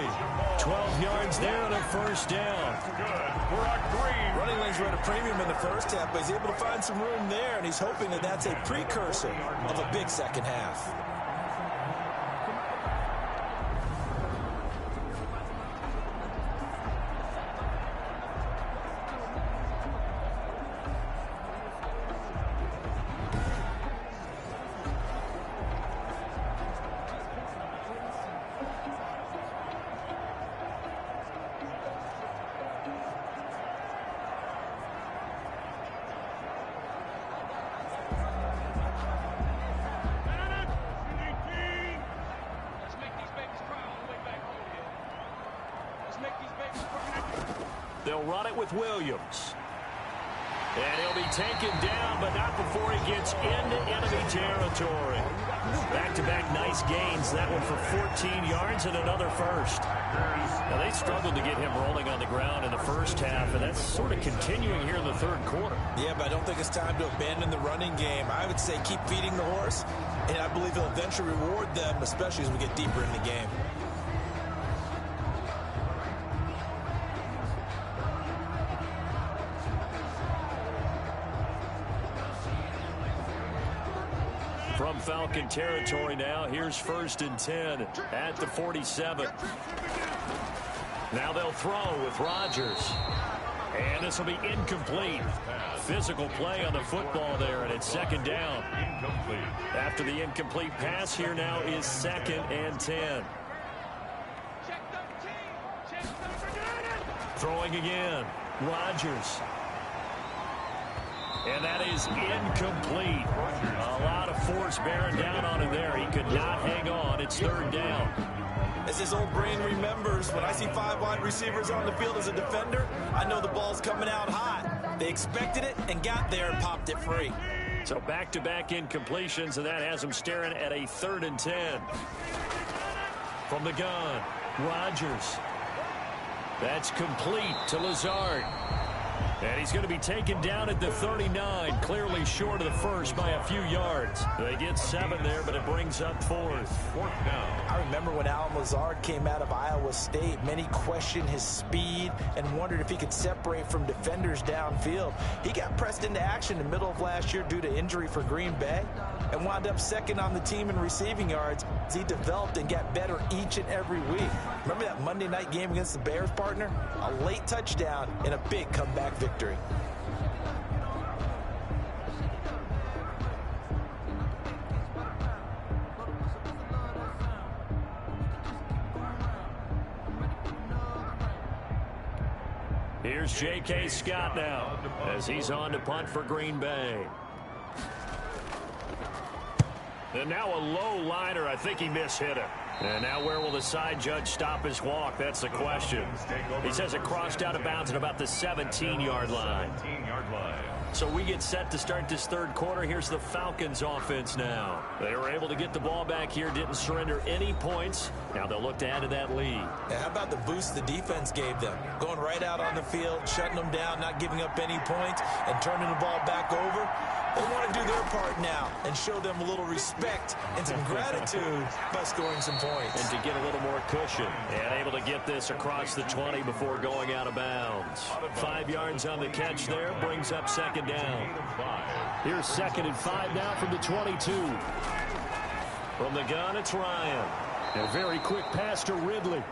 12 yards there on a first down. Good for a green. Running lanes were at a premium in the first half, but he's able to find some room there, and he's hoping that that's a precursor of a big second half. They'll run it with Williams. And he'll be taken down, but not before he gets into enemy territory. Back-to-back nice gains. That one for 14 yards and another first. Now, they struggled to get him rolling on the ground in the first half, and that's sort of continuing here in the third quarter. Yeah, but I don't think it's time to abandon the running game. I would say keep feeding the horse, and I believe he'll eventually reward them, especially as we get deeper in the game. From Falcon territory now, here's first and 10 at the 47. Now they'll throw with Rodgers. And this will be incomplete. Physical play on the football there, and it's second down. Incomplete. After the incomplete pass, here now is second and 10. Throwing again, Rodgers. And that is incomplete. A lot of force bearing down on him there. He could not hang on. It's third down. As his old brain remembers, when I see 5 wide receivers on the field as a defender, I know the ball's coming out hot. They expected it and got there and popped it free. So back-to-back incompletions, and that has him staring at a 3rd and 10. From the gun, Rodgers. That's complete to Lazard. And he's going to be taken down at the 39, clearly short of the first by a few yards. They get 7 there, but it brings up 4th. I remember when Alan Lazard came out of Iowa State, many questioned his speed and wondered if he could separate from defenders downfield. He got pressed into action in the middle of last year due to injury for Green Bay and wound up second on the team in receiving yards as he developed and got better each and every week. Remember that Monday night game against the Bears, partner? A late touchdown and a big comeback victory. Here's J.K. Scott now as he's on to punt for Green Bay. And now a low liner. I think he mishit it. And now where will the side judge stop his walk? That's the question. He says it crossed out of bounds at about the 17-yard line. So we get set to start this third quarter. Here's the Falcons offense now. They were able to get the ball back here, didn't surrender any points. Now they'll look to add to that lead. Yeah, how about the boost the defense gave them? Going right out on the field, shutting them down, not giving up any points, and turning the ball back over. They want to do their part now and show them a little respect and some gratitude by scoring some points. And to get a little more cushion. And able to get this across the 20 before going out of bounds. 5 yards on the catch there, brings up second down. Here's 2nd and 5 now from the 22. From the gun, it's Ryan. A very quick pass to Ridley.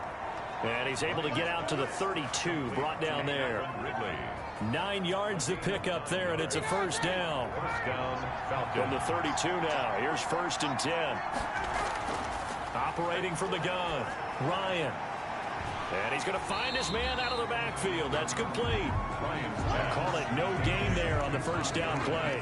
And he's able to get out to the 32, brought down there. 9 yards to pick up there, and it's a first down. From the 32 now. Here's 1st and 10. Operating from the gun, Ryan. And he's going to find his man out of the backfield. That's complete. Call it no gain there on the first down play.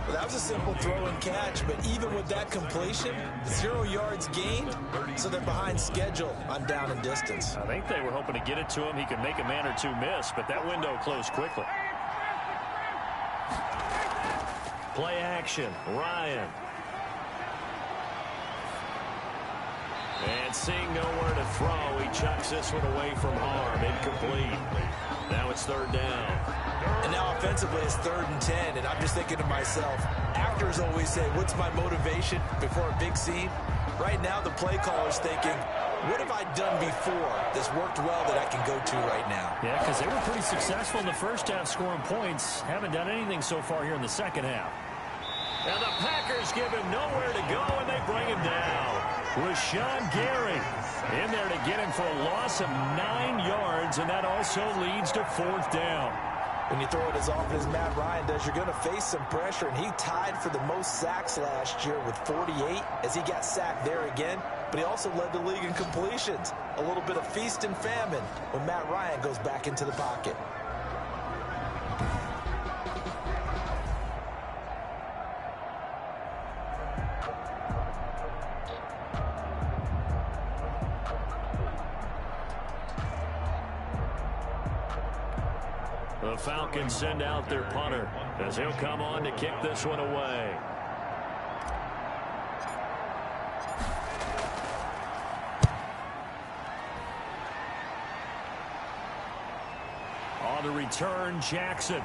Well, that was a simple throw and catch, but even with that completion, 0 yards gained, so they're behind schedule on down and distance. I think they were hoping to get it to him. He could make a man or two miss, but that window closed quickly. Play action, Ryan. And seeing nowhere to throw, he chucks this one away from harm. Incomplete. Now it's 3rd down. And now offensively it's 3rd and 10, and I'm just thinking to myself, actors always say, what's my motivation before a big scene? Right now the play caller's thinking, what have I done before that's worked well that I can go to right now? Yeah, because they were pretty successful in the first half scoring points. Haven't done anything so far here in the second half. And the Packers give him nowhere to go, and they bring him down. Rashawn Gary in there to get him for a loss of 9 yards, and that also leads to 4th down. When you throw it as often as Matt Ryan does, you're going to face some pressure, and he tied for the most sacks last year with 48 as he got sacked there again, but he also led the league in completions. A little bit of feast and famine when Matt Ryan goes back into the pocket. The Falcons send out their punter as he'll come on to kick this one away. On the return, Jackson.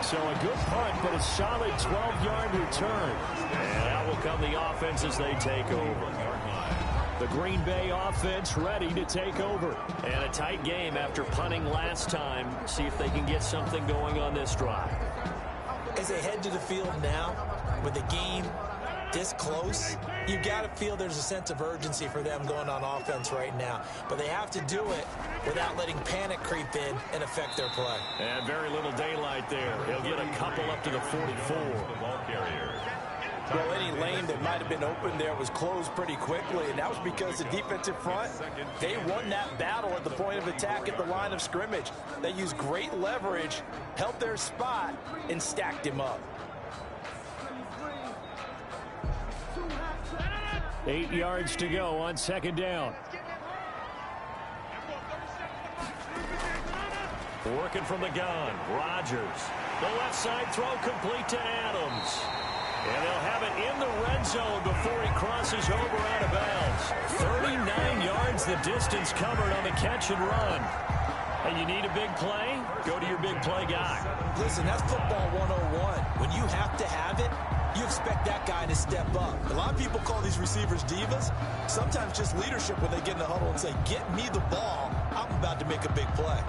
So a good punt, but a solid 12-yard return. And out will come the offense as they take over. The Green Bay offense ready to take over. And a tight game after punting last time. See if they can get something going on this drive. As they head to the field now, with the game this close, you've got to feel there's a sense of urgency for them going on offense right now. But they have to do it without letting panic creep in and affect their play. And very little daylight there. He'll get a couple up to the 44. Well, any lane that might have been open there was closed pretty quickly, and that was because the defensive front, they won that battle at the point of attack at the line of scrimmage. They used great leverage, held their spot, and stacked him up. 8 yards to go on 2nd down. Working from the gun, Rodgers. The left side throw complete to Adams. And they'll have it in the red zone before he crosses over out of bounds. 39 yards the distance covered on the catch and run. And you need a big play? go to your big play guy. Listen, that's football 101. When you have to have it, you expect that guy to step up. A lot of people call these receivers divas. Sometimes just leadership when they get in the huddle and say, get me the ball. I'm about to make a big play.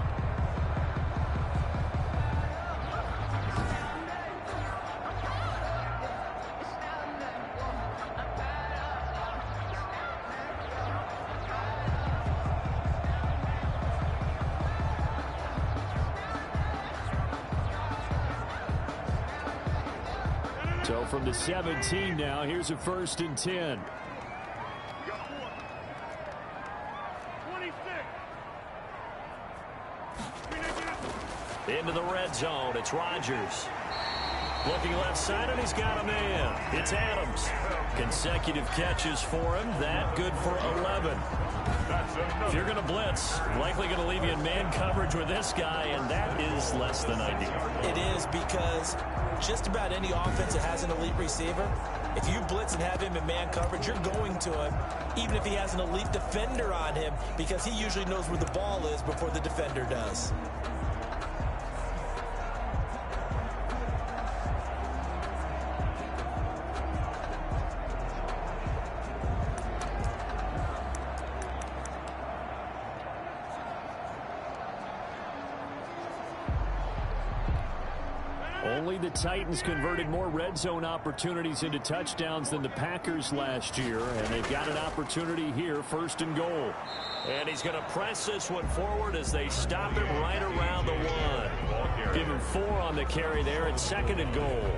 So from the 17 now, here's a 1st and 10. 26. Into the red zone, it's Rodgers. Looking left side, and he's got a man. It's Adams. Consecutive catches for him. That good for 11. If you're going to blitz, likely going to leave you in man coverage with this guy, and that is less than ideal. It is, because just about any offense that has an elite receiver, if you blitz and have him in man coverage, you're going to him, even if he has an elite defender on him, because he usually knows where the ball is before the defender does. Only the Titans converted more red zone opportunities into touchdowns than the Packers last year, and they've got an opportunity here, 1st and goal. And he's going to press this one forward as they stop him right around the 1. Give him 4 on the carry there, and 2nd and goal.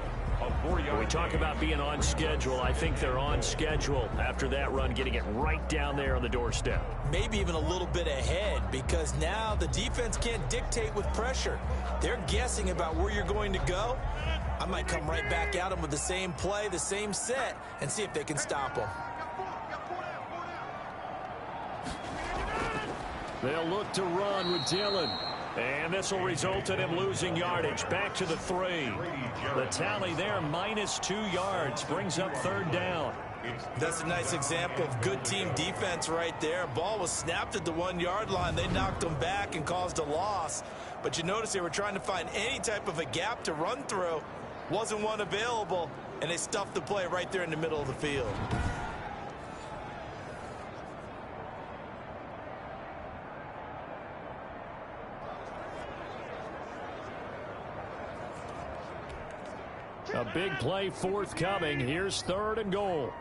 When we talk about being on schedule, I think they're on schedule after that run, getting it right down there on the doorstep. Maybe even a little bit ahead, because now the defense can't dictate with pressure. They're guessing about where you're going to go. I might come right back at them with the same play, the same set, and see if they can stop them. They'll look to run with Dillon. And this will result in him losing yardage. Back to the 3. The tally there, -2 yards. Brings up 3rd down. That's a nice example of good team defense right there. Ball was snapped at the 1-yard line. They knocked them back and caused a loss. But you notice they were trying to find any type of a gap to run through. Wasn't one available, and they stuffed the play right there in the middle of the field. A big play forthcoming. Here's 3rd and goal.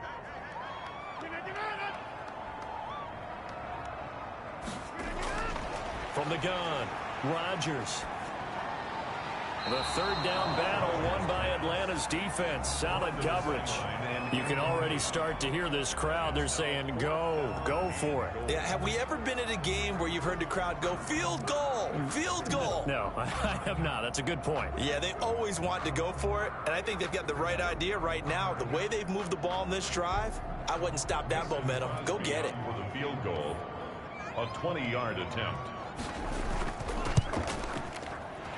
From the gun, Rodgers. The 3rd down battle won by Atlanta's defense. Solid coverage. You can already start to hear this crowd. They're saying, go for it. Yeah, have we ever been at a game where you've heard the crowd go, field goal, field goal? No, I have not. That's a good point. Yeah, they always want to go for it, and I think they've got the right idea right now. The way they've moved the ball in this drive, I wouldn't stop that momentum. Go get it. For the field goal, a 20-yard attempt.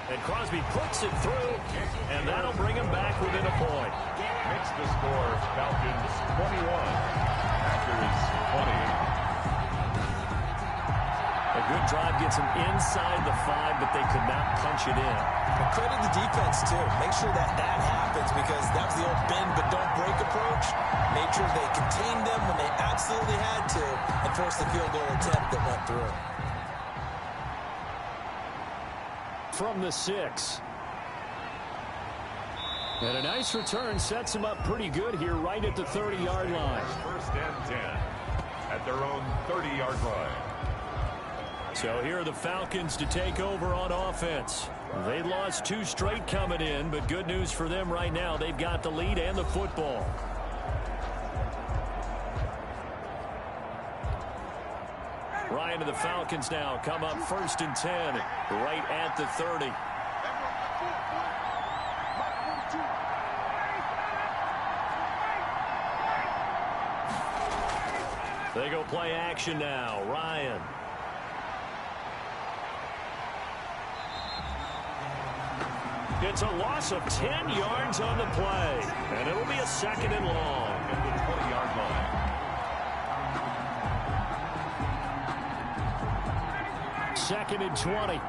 And Crosby puts it through, and that'll bring him back within a point. Makes the score Falcons 21, Packers 20. A good drive gets him inside the 5, but they could not punch it in. But credit the defense, too. Make sure that happens, because that was the old bend but don't break approach. Made sure they contained them when they absolutely had to and forced the field goal attempt that went through. From the 6. And a nice return sets him up pretty good here right at the 30-yard line. 1st and 10 at their own 30-yard line. So here are the Falcons to take over on offense. They lost 2 straight coming in, but good news for them right now. They've got the lead and the football. Ryan to the Falcons now come up 1st and 10 right at the 30. They go play action now. Ryan. It's a loss of 10 yards on the play, and it'll be a 2nd and long at the 20-yard line. Second and 20.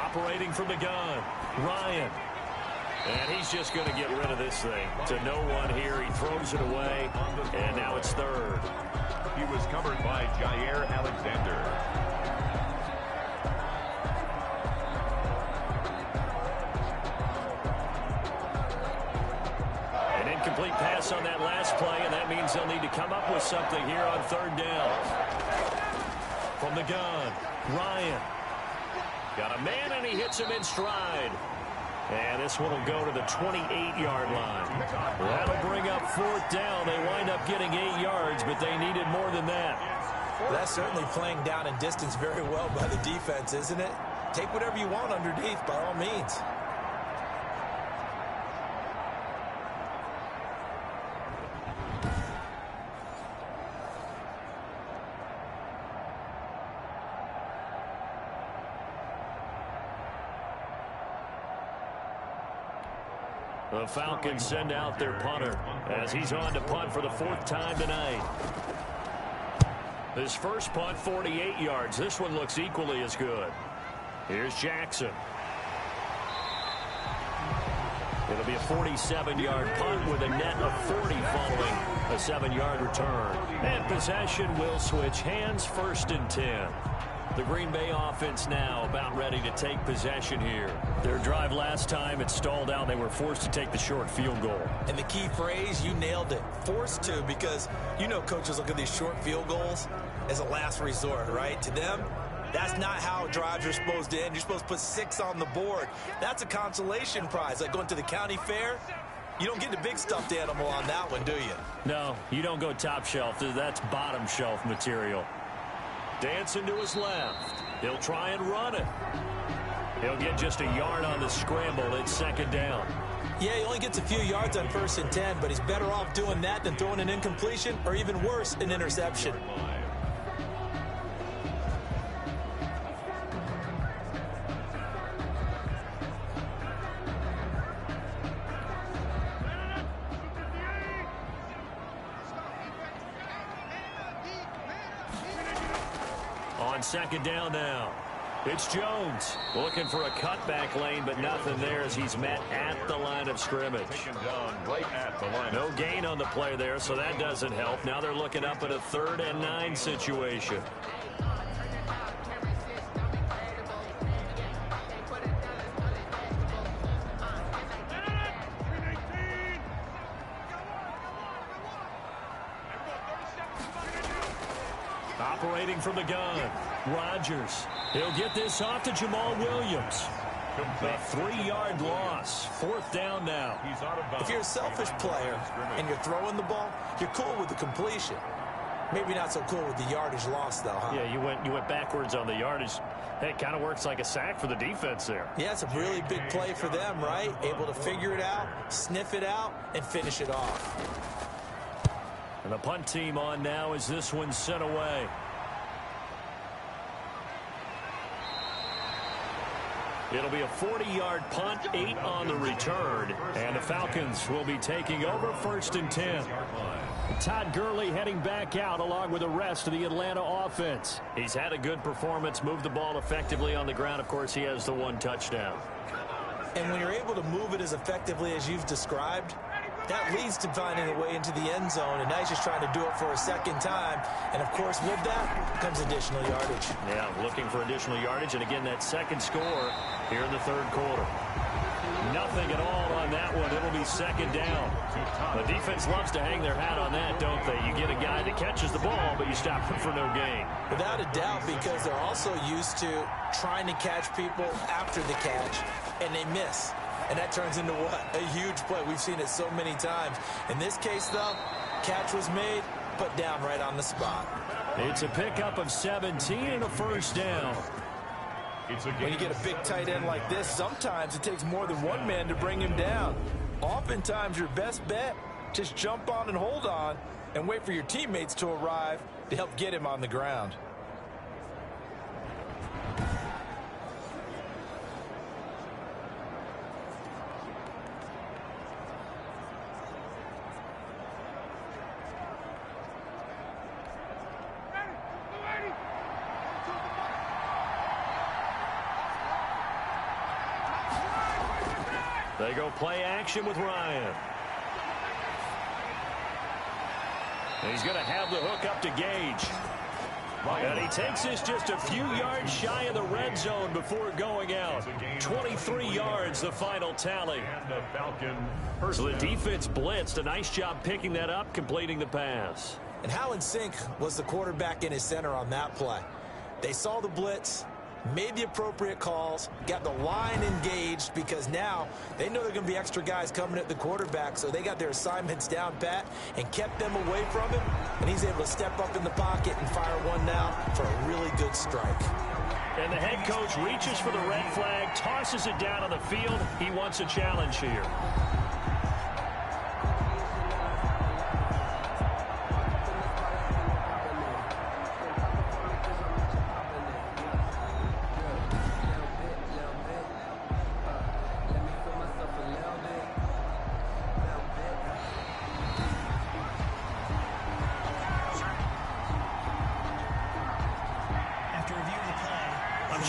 Operating from the gun, Ryan. And he's just going to get rid of this thing. To no one here, he throws it away, and now it's third. He was covered by Jair Alexander. An incomplete pass on that last play, and that means they'll need to come up with something here on third down. From the gun, Ryan. Got a man, and he hits him in stride. And this one will go to the 28-yard line. That'll bring up fourth down. They wind up getting 8 yards, but they needed more than that. Well, that's certainly playing down in distance very well by the defense, isn't it? Take whatever you want underneath, by all means. The Falcons send out their punter as he's on to punt for the 4th time tonight. His first punt, 48 yards. This one looks equally as good. Here's Jackson. It'll be a 47-yard punt with a net of 40 following a 7-yard return. And possession will switch hands, 1st and 10. The Green Bay offense now about ready to take possession here. Their drive last time, it stalled out. They were forced to take the short field goal. And the key phrase, you nailed it. Forced to, because you know coaches look at these short field goals as a last resort, right? To them, that's not how drives are supposed to end. You're supposed to put 6 on the board. That's a consolation prize, like going to the county fair. You don't get the big stuffed animal on that one, do you? No, you don't go top shelf. That's bottom shelf material. Dancing to his left. He'll try and run it. He'll get just a yard on the scramble. It's 2nd down. Yeah, he only gets a few yards on 1st and 10, but he's better off doing that than throwing an incompletion or even worse, an interception. On 2nd down now. It's Jones looking for a cutback lane, but nothing there as he's met at the line of scrimmage. No gain on the play there, so that doesn't help. Now they're looking up at a 3rd and 9 situation. Operating from the gun, Rodgers. He'll get this off to Jamal Williams. A 3-yard loss. 4th down now. If you're a selfish player and you're throwing the ball, you're cool with the completion. Maybe not so cool with the yardage loss, though, huh? Yeah, you went backwards on the yardage. Hey, it kind of works like a sack for the defense there. Yeah, it's a really big play for them, right? Able to figure it out, sniff it out, and finish it off. And the punt team on now as this one's sent away. It'll be a 40-yard punt, 8 on the return. And the Falcons will be taking over 1st and 10. Todd Gurley heading back out along with the rest of the Atlanta offense. He's had a good performance, moved the ball effectively on the ground. Of course, he has the 1 touchdown. And when you're able to move it as effectively as you've described, that leads to finding a way into the end zone, and now he's just trying to do it for a 2nd time. And, of course, with that comes additional yardage. Yeah, looking for additional yardage, and again, that 2nd score here in the 3rd quarter. Nothing at all on that one. It'll be 2nd down. The defense loves to hang their hat on that, don't they? You get a guy that catches the ball, but you stop him for no gain. Without a doubt, because they're also used to trying to catch people after the catch, and they miss. And that turns into what? A huge play. We've seen it so many times. In this case, though, catch was made, put down right on the spot. It's a pickup of 17 and a 1st down. When you get a big tight end like this, sometimes it takes more than one man to bring him down. Oftentimes, your best bet, just jump on and hold on and wait for your teammates to arrive to help get him on the ground. They go play action with Ryan. He's going to have the hook up to Gage. And he takes this just a few yards shy of the red zone before going out. 23 yards, the final tally. So the defense blitzed. A nice job picking that up, completing the pass. And how in sync was the quarterback and his center on that play? They saw the blitz, made the appropriate calls, got the line engaged, because now they know there are going to be extra guys coming at the quarterback, so they got their assignments down pat and kept them away from him, and he's able to step up in the pocket and fire one now for a really good strike. And the head coach reaches for the red flag, tosses it down on the field. He wants a challenge here.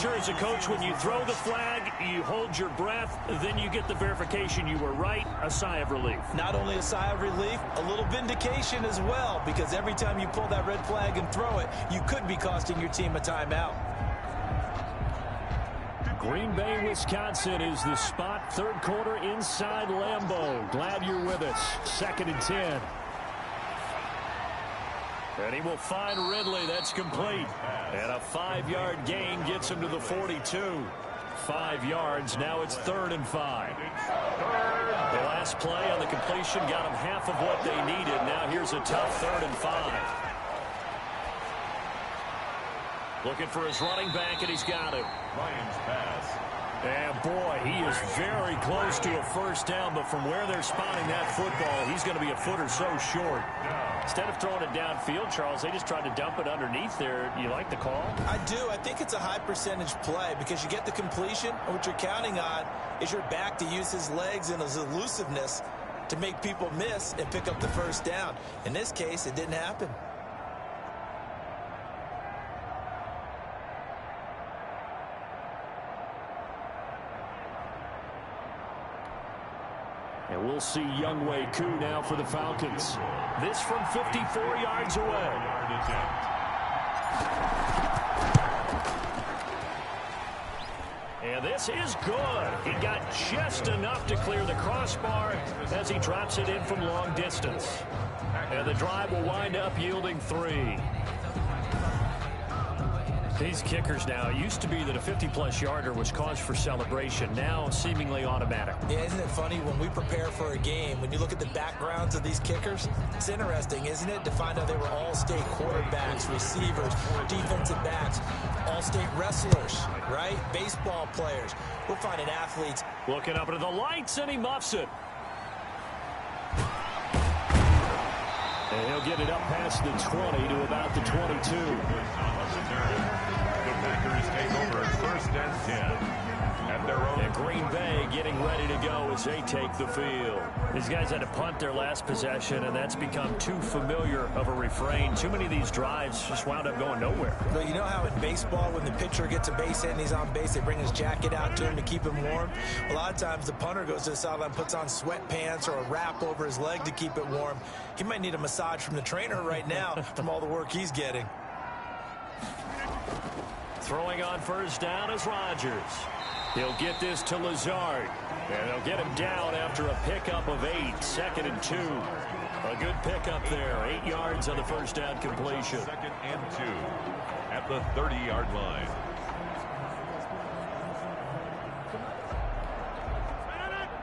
Sure, as a coach, when you throw the flag, you hold your breath, then you get the verification you were right, a sigh of relief. Not only a sigh of relief, a little vindication as well, because every time you pull that red flag and throw it, you could be costing your team a timeout. Green Bay, Wisconsin is the spot. Third quarter inside Lambeau. Glad you're with us. 2nd and 10. And he will find Ridley. That's complete. And a 5-yard gain gets him to the 42. 5 yards. Now it's 3rd and 5. The last play on the completion got them half of what they needed. Now here's a tough 3rd and 5. Looking for his running back, and he's got it. Ryan's pass. And boy, he is very close to a first down, but from where they're spotting that football, he's going to be a foot or so short. Instead of throwing it downfield, Charles, they just tried to dump it underneath there. You like the call? I do. I think it's a high percentage play because you get the completion, and what you're counting on is your back to use his legs and his elusiveness to make people miss and pick up the first down. In this case, it didn't happen. And we'll see Younghoe Koo now for the Falcons. This from 54 yards away. And this is good. He got just enough to clear the crossbar as he drops it in from long distance. And the drive will wind up yielding 3. These kickers now, it used to be that a 50-plus yarder was cause for celebration. Now seemingly automatic. Yeah, isn't it funny when we prepare for a game, when you look at the backgrounds of these kickers, it's interesting, isn't it, to find out they were all-state quarterbacks, receivers, defensive backs, all-state wrestlers, right? Baseball players. We're finding athletes. Looking up into the lights, and he muffs it. And he'll get it up past the 20 to about the 22. The Packers take over 1st and 10 at their own. And Green Bay getting ready to go as they take the field. These guys had to punt their last possession, and that's become too familiar of a refrain. Too many of these drives just wound up going nowhere. But you know how in baseball, when the pitcher gets a base hit and he's on base, they bring his jacket out to him to keep him warm? A lot of times the punter goes to the sideline, puts on sweatpants or a wrap over his leg to keep it warm. He might need a massage from the trainer right now from all the work he's getting. Throwing on first down is Rodgers. He'll get this to Lazard. And they'll get him down after a pickup of 8. 2nd and 2. A good pickup there. 8 yards on the first down completion. 2nd and 2 at the 30-yard line.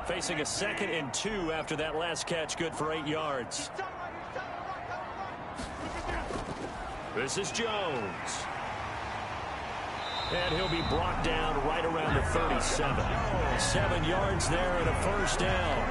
Facing a 2nd and 2 after that last catch, good for 8 yards. This is Jones. And he'll be brought down right around the 37. 7 yards there and a first down.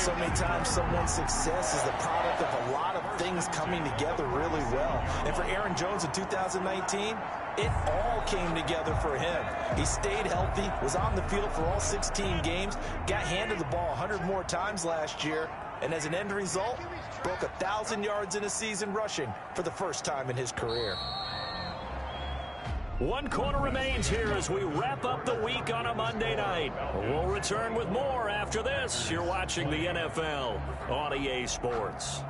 So many times someone's success is the product of a lot of things coming together really well. And for Aaron Jones in 2019, it all came together for him. He stayed healthy, was on the field for all 16 games, got handed the ball 100 more times last year, and as an end result, broke 1,000 yards in a season rushing for the first time in his career. 1 quarter remains here as we wrap up the week on a Monday night. We'll return with more after this. You're watching the NFL on EA Sports.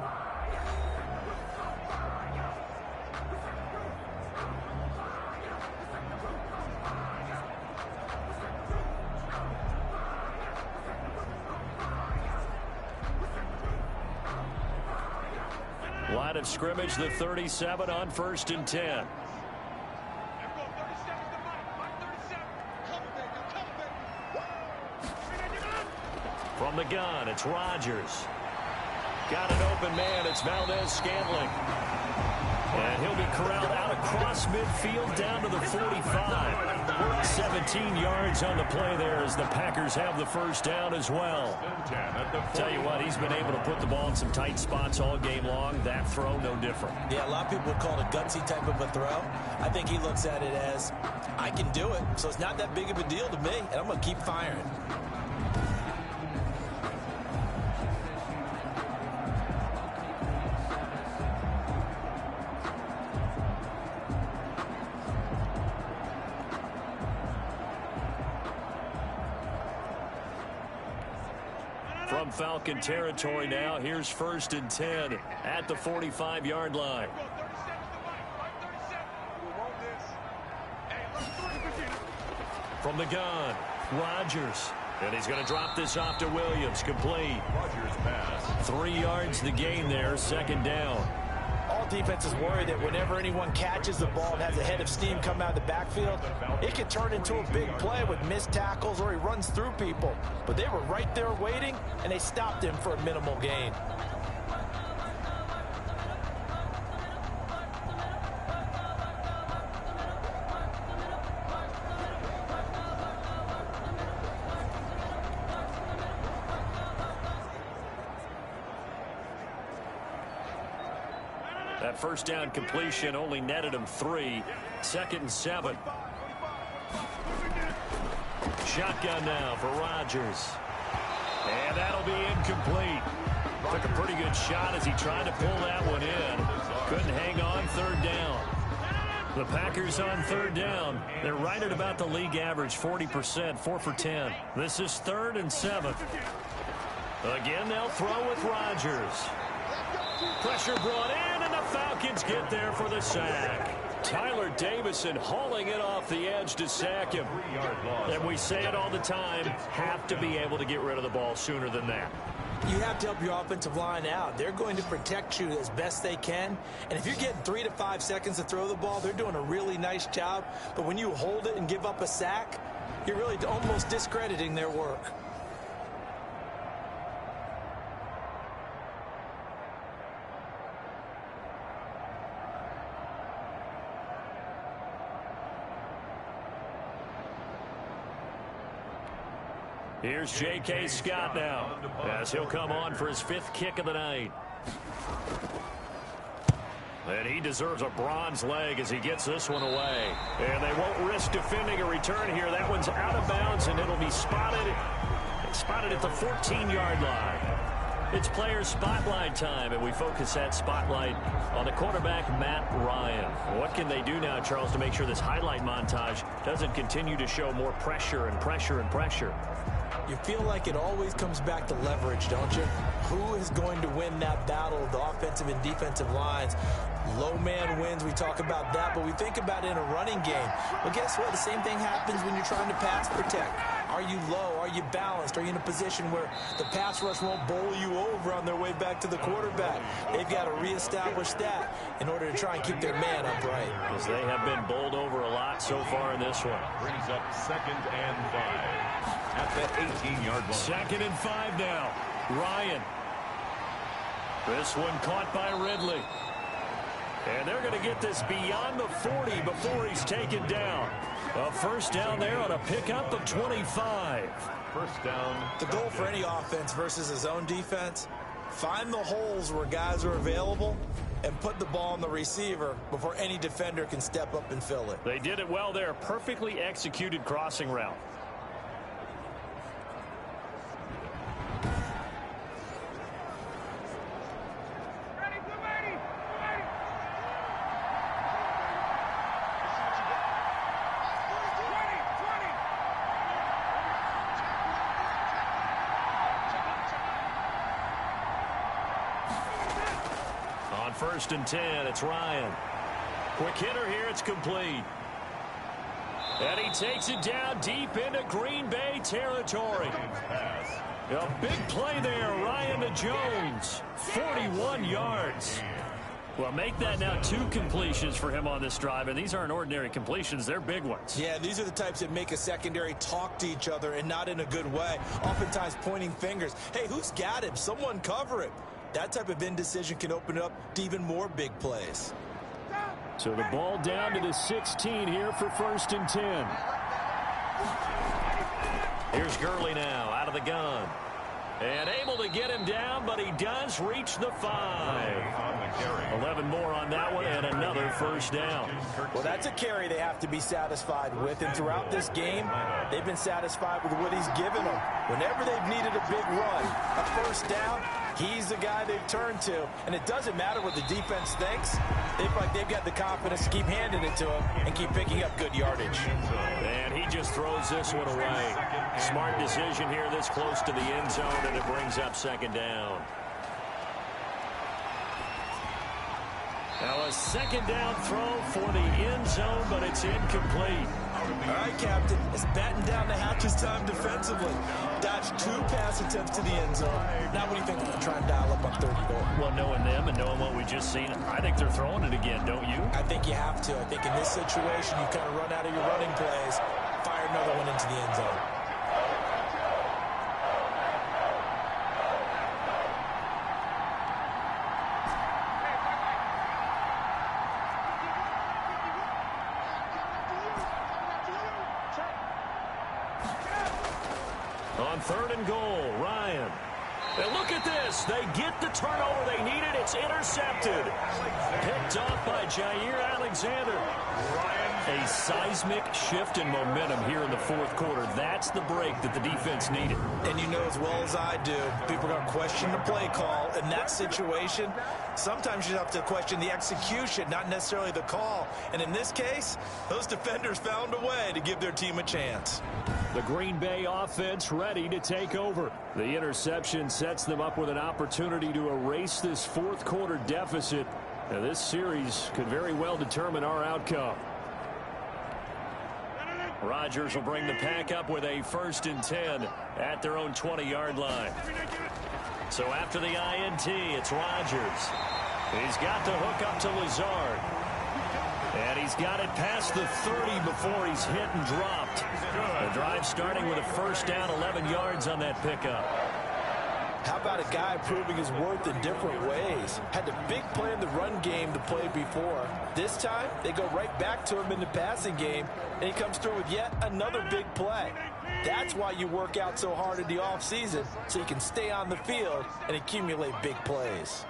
Line of scrimmage, the 37 on 1st and 10. From the gun, it's Rodgers. Got an open man, it's Valdez-Scantling. And he'll be corralled out across midfield down to the 45. 17 yards on the play there as the Packers have the first down as well. Tell you what, he's been able to put the ball in some tight spots all game long. That throw, no different. Yeah, a lot of people call it a gutsy type of a throw. I think he looks at it as, I can do it, so it's not that big of a deal to me, and I'm going to keep firing. From Falcon territory now, here's 1st and 10 at the 45-yard line. From the gun, Rodgers. And he's going to drop this off to Williams, complete. Rodgers pass. 3 yards the gain there, 2nd down. All defenses worry that whenever anyone catches the ball and has a head of steam come out of the backfield, it can turn into a big play with missed tackles or he runs through people. But they were right there waiting, and they stopped him for a minimal gain. That first down completion only netted him 3. 2nd and 7. Shotgun now for Rodgers. And that'll be incomplete. Took a pretty good shot as he tried to pull that one in. Couldn't hang on, 3rd down. The Packers on 3rd down. They're right at about the league average, 40%, 4 for 10. This is 3rd and 7. Again, they'll throw with Rodgers. Pressure brought in, and the Falcons get there for the sack. Tyler Davison hauling it off the edge to sack him. And we say it all the time, have to be able to get rid of the ball sooner than that. You have to help your offensive line out. They're going to protect you as best they can. And if you're getting 3 to 5 seconds to throw the ball, they're doing a really nice job. But when you hold it and give up a sack, you're really almost discrediting their work. Here's J.K. Scott now as he'll come on for his 5th kick of the night. And he deserves a bronze leg as he gets this one away. And they won't risk defending a return here. That one's out of bounds, and it'll be spotted at the 14-yard line. It's player spotlight time, and we focus that spotlight on the quarterback, Matt Ryan. What can they do now, Charles, to make sure this highlight montage doesn't continue to show more pressure and pressure and pressure? You feel like it always comes back to leverage, don't you? Who is going to win that battle of the offensive and defensive lines? Low man wins. We talk about that, but we think about it in a running game. Well, guess what? The same thing happens when you're trying to pass protect. Are you low? Are you balanced? Are you in a position where the pass rush won't bowl you over on their way back to the quarterback? They've got to reestablish that in order to try and keep their man upright. Because they have been bowled over a lot so far in this one. Brings up 2nd and 5 at that 18-yard line. 2nd and 5 now. Ryan. This one caught by Ridley. And they're going to get this beyond the 40 before he's taken down. A first down there on a pickup of 25. First down. The goal for any offense versus his own defense, find the holes where guys are available and put the ball on the receiver before any defender can step up and fill it. They did it well there. Perfectly executed crossing route. first and 10. It's Ryan. Quick hitter here. It's complete. And he takes it down deep into Green Bay territory. A big play there. Ryan to Jones. 41 yards. Well, make that now 2 completions for him on this drive, and these aren't ordinary completions. They're big ones. Yeah, these are the types that make a secondary talk to each other and not in a good way. Oftentimes pointing fingers. Hey, who's got him? Someone cover him. That type of indecision can open up to even more big plays. So the ball down to the 16 here for first and 10. Here's Gurley now out of the gun. And able to get him down, but he does reach the 5. 11 more on that one, and another first down. Well, that's a carry they have to be satisfied with, and throughout this game, they've been satisfied with what he's given them. Whenever they've needed a big run, a first down, he's the guy they've turned to. And it doesn't matter what the defense thinks. They feel like they've got the confidence to keep handing it to him and keep picking up good yardage. And he just throws this one away. Smart decision here this close to the end zone, and it brings up second down. Now a second down throw for the end zone, but it's incomplete. All right, Captain. It's batten down the hatches time defensively. Dodged 2 pass attempts to the end zone. Now what do you think? They're trying to dial up on 30 goal. Well, knowing them and knowing what we just seen, I think they're throwing it again, don't you? I think you have to. I think in this situation, you kind of run out of your running plays, fire another one into the end zone. On 3rd and goal, Ryan. And look at this. They get the turnover they needed. It's intercepted. Picked off by Jair Alexander. A seismic shift in momentum here in the 4th quarter. That's the break that the defense needed. And you know as well as I do, people are going to question the play call. In that situation, sometimes you have to question the execution, not necessarily the call. And in this case, those defenders found a way to give their team a chance. The Green Bay offense ready to take over. The interception sets them up with an opportunity to erase this 4th quarter deficit. Now, this series could very well determine our outcome. Rodgers will bring the pack up with a 1st and 10 at their own 20-yard line. So after the INT, it's Rodgers. He's got the hook up to Lazard. And he's got it past the 30 before he's hit and dropped. The drive starting with a first down, 11 yards on that pickup. How about a guy proving his worth in different ways? Had the big play in the run game to play before. This time, they go right back to him in the passing game, and he comes through with yet another big play. That's why you work out so hard in the offseason, so you can stay on the field and accumulate big plays.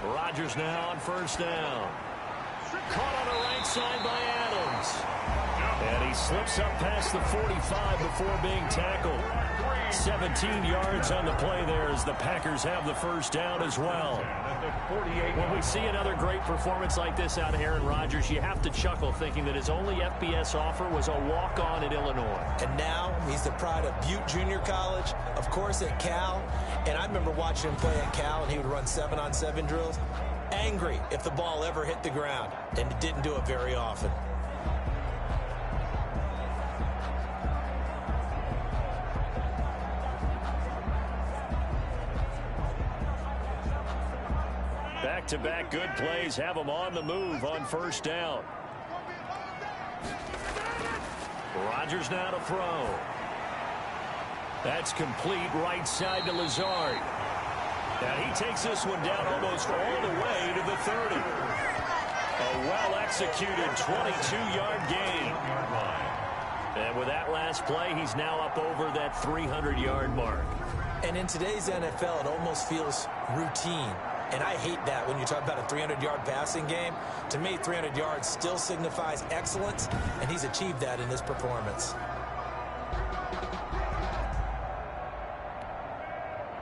Rodgers now on first down. Caught on the right side by Adams. And he slips up past the 45 before being tackled. 17 yards on the play there as the Packers have the first down as well. When we see another great performance like this out of Aaron Rodgers, you have to chuckle thinking that his only FBS offer was a walk-on at Illinois. And now he's the pride of Butte Junior College, of course at Cal. And I remember watching him play at Cal, and he would run 7-on-7 drills. Angry if the ball ever hit the ground, and he didn't do it very often. Back-to-back good plays have them on the move on first down. Rodgers now to throw. That's complete right side to Lazard. And he takes this one down almost all the way to the 30. A well-executed 22-yard gain. And with that last play, he's now up over that 300-yard mark. And in today's NFL, it almost feels routine. And I hate that when you talk about a 300-yard passing game. To me, 300 yards still signifies excellence, and he's achieved that in this performance.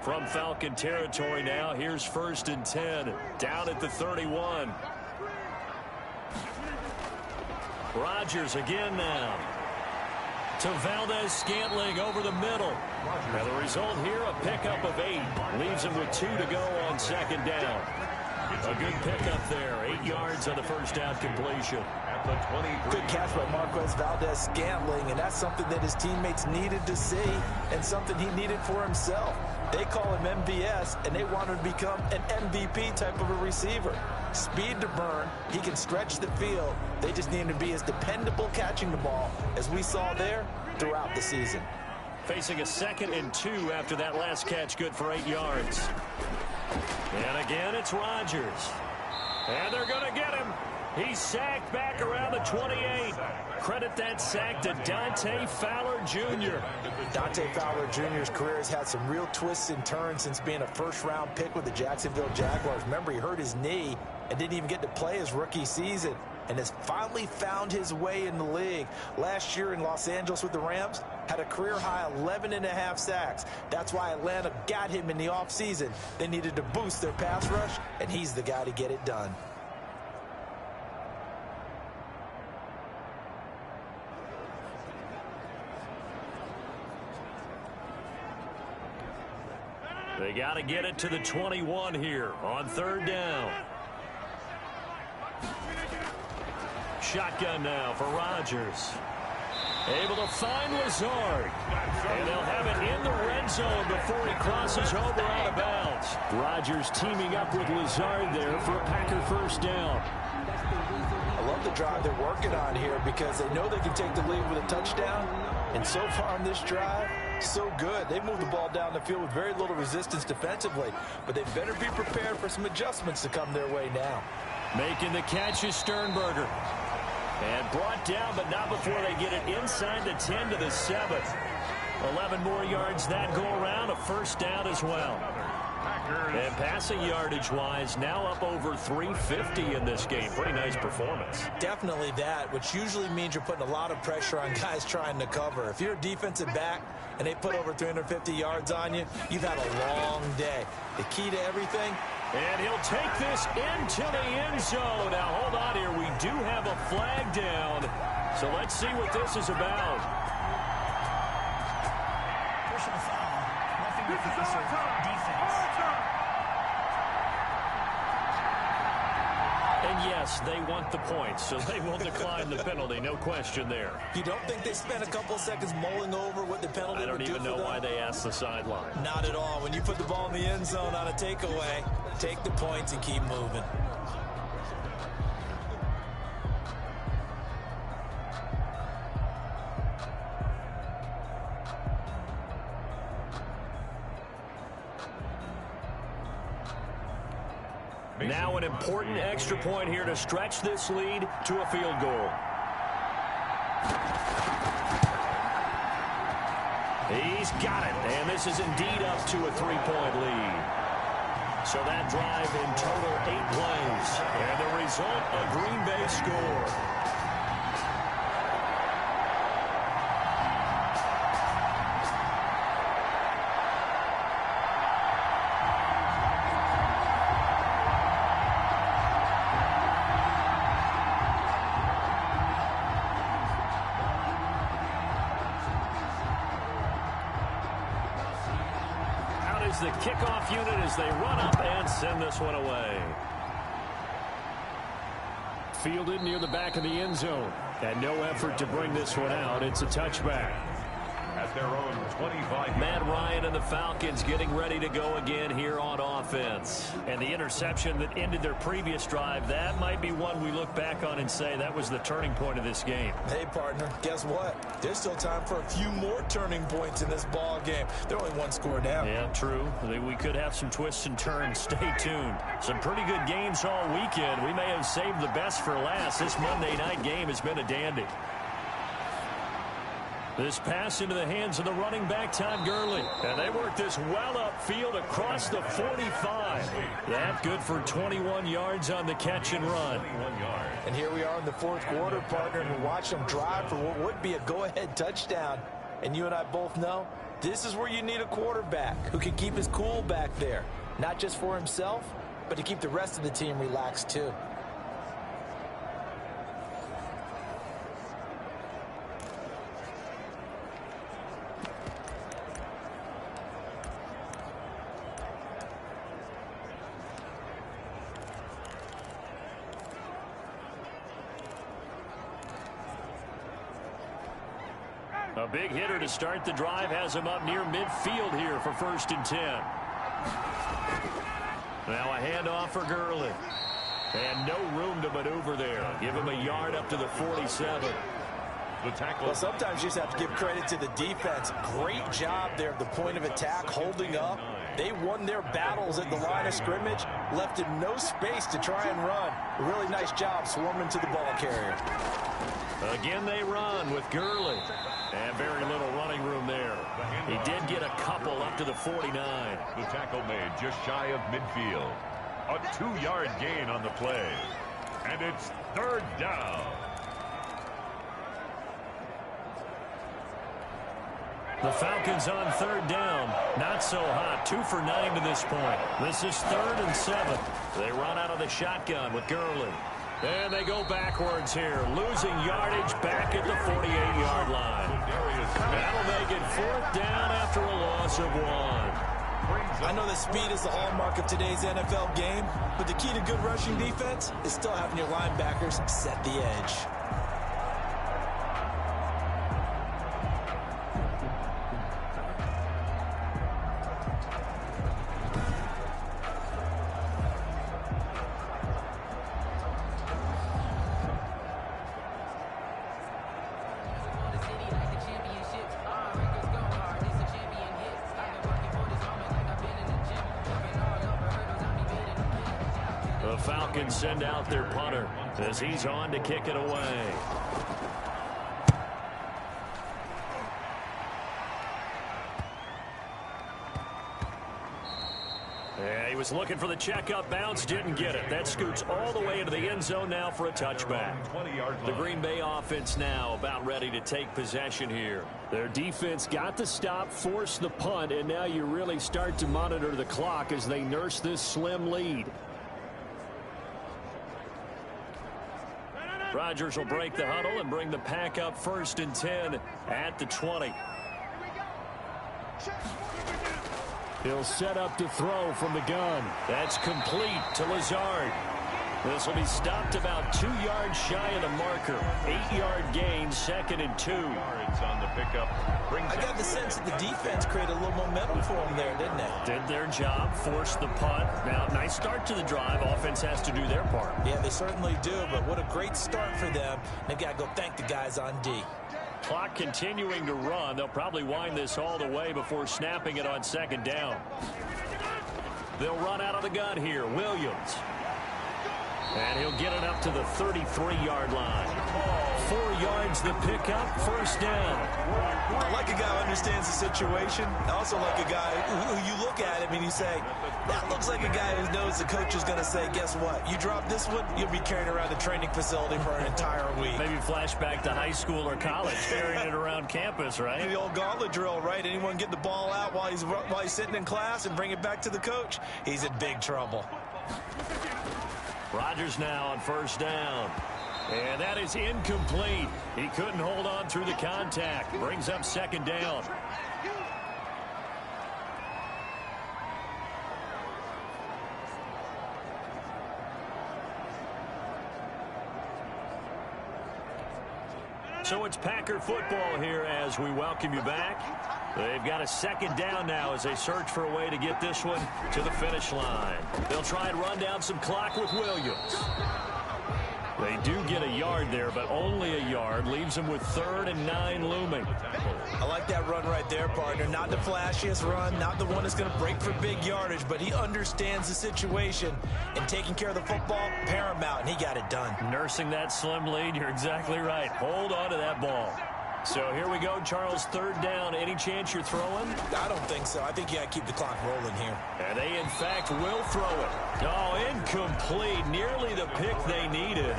From Falcon territory now, here's 1st and 10, down at the 31. Rodgers again now. to Valdez-Scantling over the middle. And the result here, a pickup of 8. Leaves him with 2 to go on second down. A good pickup there. 8 yards on the first down completion. Good catch by Marquez Valdez-Scantling, and that's something that his teammates needed to see and something he needed for himself. They call him MVS, and they want him to become an MVP type of a receiver. Speed to burn. He can stretch the field. They just need him to be as dependable catching the ball as we saw there throughout the season. Facing a 2nd and 2 after that last catch, good for 8 yards. And again, it's Rodgers. And they're going to get him. He's sacked back around the 28. Credit that sack to Dante Fowler Jr. Dante Fowler Jr.'s career has had some real twists and turns since being a first-round pick with the Jacksonville Jaguars. Remember, he hurt his knee and didn't even get to play his rookie season and has finally found his way in the league. Last year in Los Angeles with the Rams, had a career-high 11.5 sacks. That's why Atlanta got him in the offseason. They needed to boost their pass rush, and he's the guy to get it done. They got to get it to the 21 here on 3rd down. Shotgun now for Rodgers. Able to find Lazard. And they'll have it in the red zone before he crosses over out of bounds. Rodgers teaming up with Lazard there for a Packer first down. I love the drive they're working on here because they know they can take the lead with a touchdown. And so far on this drive, so good. They moved the ball down the field with very little resistance defensively, but they better be prepared for some adjustments to come their way now. Making the catch is Sternberger. And brought down, but not before they get it inside the 10 to the 7. 11 more yards that go around, a first down as well. And passing yardage-wise, now up over 350 in this game. Pretty nice performance. Definitely that, which usually means you're putting a lot of pressure on guys trying to cover. If you're a defensive back and they put over 350 yards on you, you've had a long day. The key to everything. And he'll take this into the end zone. Now, hold on here. We do have a flag down. So let's see what this is about. Personal foul. Roughing the passer. Defense. And yes, they want the points, so they will decline the penalty. No question there. You don't think they spent a couple seconds mulling over what the penalty would do for them? I don't even know why they asked the sideline. Not at all. When you put the ball in the end zone on a takeaway, take the points and keep moving. Now an important extra point here to stretch this lead to a field goal. He's got it, and this is indeed up to a 3-point lead. So that drive in total 8 plays, and the result, a Green Bay score. The kickoff unit as they run up and send this one away. Fielded near the back of the end zone. And no effort to bring this one out. It's a touchback. At their own 25. Matt Ryan and the Falcons getting ready to go again here on offense. And the interception that ended their previous drive, that might be one we look back on and say that was the turning point of this game. Hey, partner, guess what? There's still time for a few more turning points in this ball game. They're only 1 score down. Yeah, true. We could have some twists and turns. Stay tuned. Some pretty good games all weekend. We may have saved the best for last. This Monday night game has been a dandy. This pass into the hands of the running back, Todd Gurley. And they work this well upfield across the 45. That good for 21 yards on the catch and run. And here we are in the 4th quarter, partner, and we watch them drive for what would be a go-ahead touchdown. And you and I both know this is where you need a quarterback who can keep his cool back there. Not just for himself, but to keep the rest of the team relaxed too. A big hitter to start the drive has him up near midfield here for 1st and 10. Now a handoff for Gurley. And no room to maneuver there. Give him a yard up to the 47. The tackle. Well, sometimes you just have to give credit to the defense. Great job there at the point of attack, holding up. They won their battles at the line of scrimmage, left him no space to try and run. A really nice job swarming to the ball carrier. Again, they run with Gurley. And very little running room there. He did get a couple up to the 49. The tackle made just shy of midfield. A 2-yard gain on the play. And it's 3rd down. The Falcons on 3rd down. Not so hot. 2 for 9 to this point. This is 3rd and 7. They run out of the shotgun with Gurley. And they go backwards here. Losing yardage back at the 48-yard line. That'll make it 4th down after a loss of 1. I know that speed is the hallmark of today's NFL game, but the key to good rushing defense is still having your linebackers set the edge. The Falcons send out their punter as he's on to kick it away. Yeah, he was looking for the checkup bounce, didn't get it. That scoots all the way into the end zone now for a touchback. The Green Bay offense now about ready to take possession here. Their defense got the stop, forced the punt, and now you really start to monitor the clock as they nurse this slim lead. Rodgers will break the huddle and bring the pack up 1st and 10 at the 20. He'll set up to throw from the gun. That's complete to Lazard. This will be stopped about 2 yards shy of the marker. 8-yard gain, 2nd and 2. Yards on the pickup. I got the sense that the defense created a little momentum for them there, didn't they? Did their job, forced the punt. Now, nice start to the drive. Offense has to do their part. Yeah, they certainly do, but what a great start for them. They've got to go thank the guys on D. Clock continuing to run. They'll probably wind this all the way before snapping it on 2nd down. They'll run out of the gun here. Williams. And he'll get it up to the 33-yard line. 4 yards the pickup, 1st down. I like a guy who understands the situation. I also like a guy who you look at him and you say, that looks like a guy who knows the coach is going to say, guess what? You drop this one, you'll be carrying around the training facility for an entire week. Maybe flashback to high school or college, carrying it around campus, right? The old gauntlet drill, right? Anyone get the ball out while he's sitting in class and bring it back to the coach? He's in big trouble. Rodgers now on 1st down. And that is incomplete. He couldn't hold on through the contact. Brings up 2nd down. So it's Packer football here as we welcome you back. They've got a 2nd down now as they search for a way to get this one to the finish line. They'll try and run down some clock with Williams. They do get a yard there, but only a yard. Leaves them with 3rd and 9 looming. I like that run right there, partner. Not the flashiest run, not the one that's going to break for big yardage, but he understands the situation, and taking care of the football, paramount, and he got it done. Nursing that slim lead, you're exactly right. Hold on to that ball. So here we go, Charles, 3rd down. Any chance you're throwing? I don't think so. I think you got to keep the clock rolling here. And they, in fact, will throw it. Oh, incomplete. Nearly the pick they needed.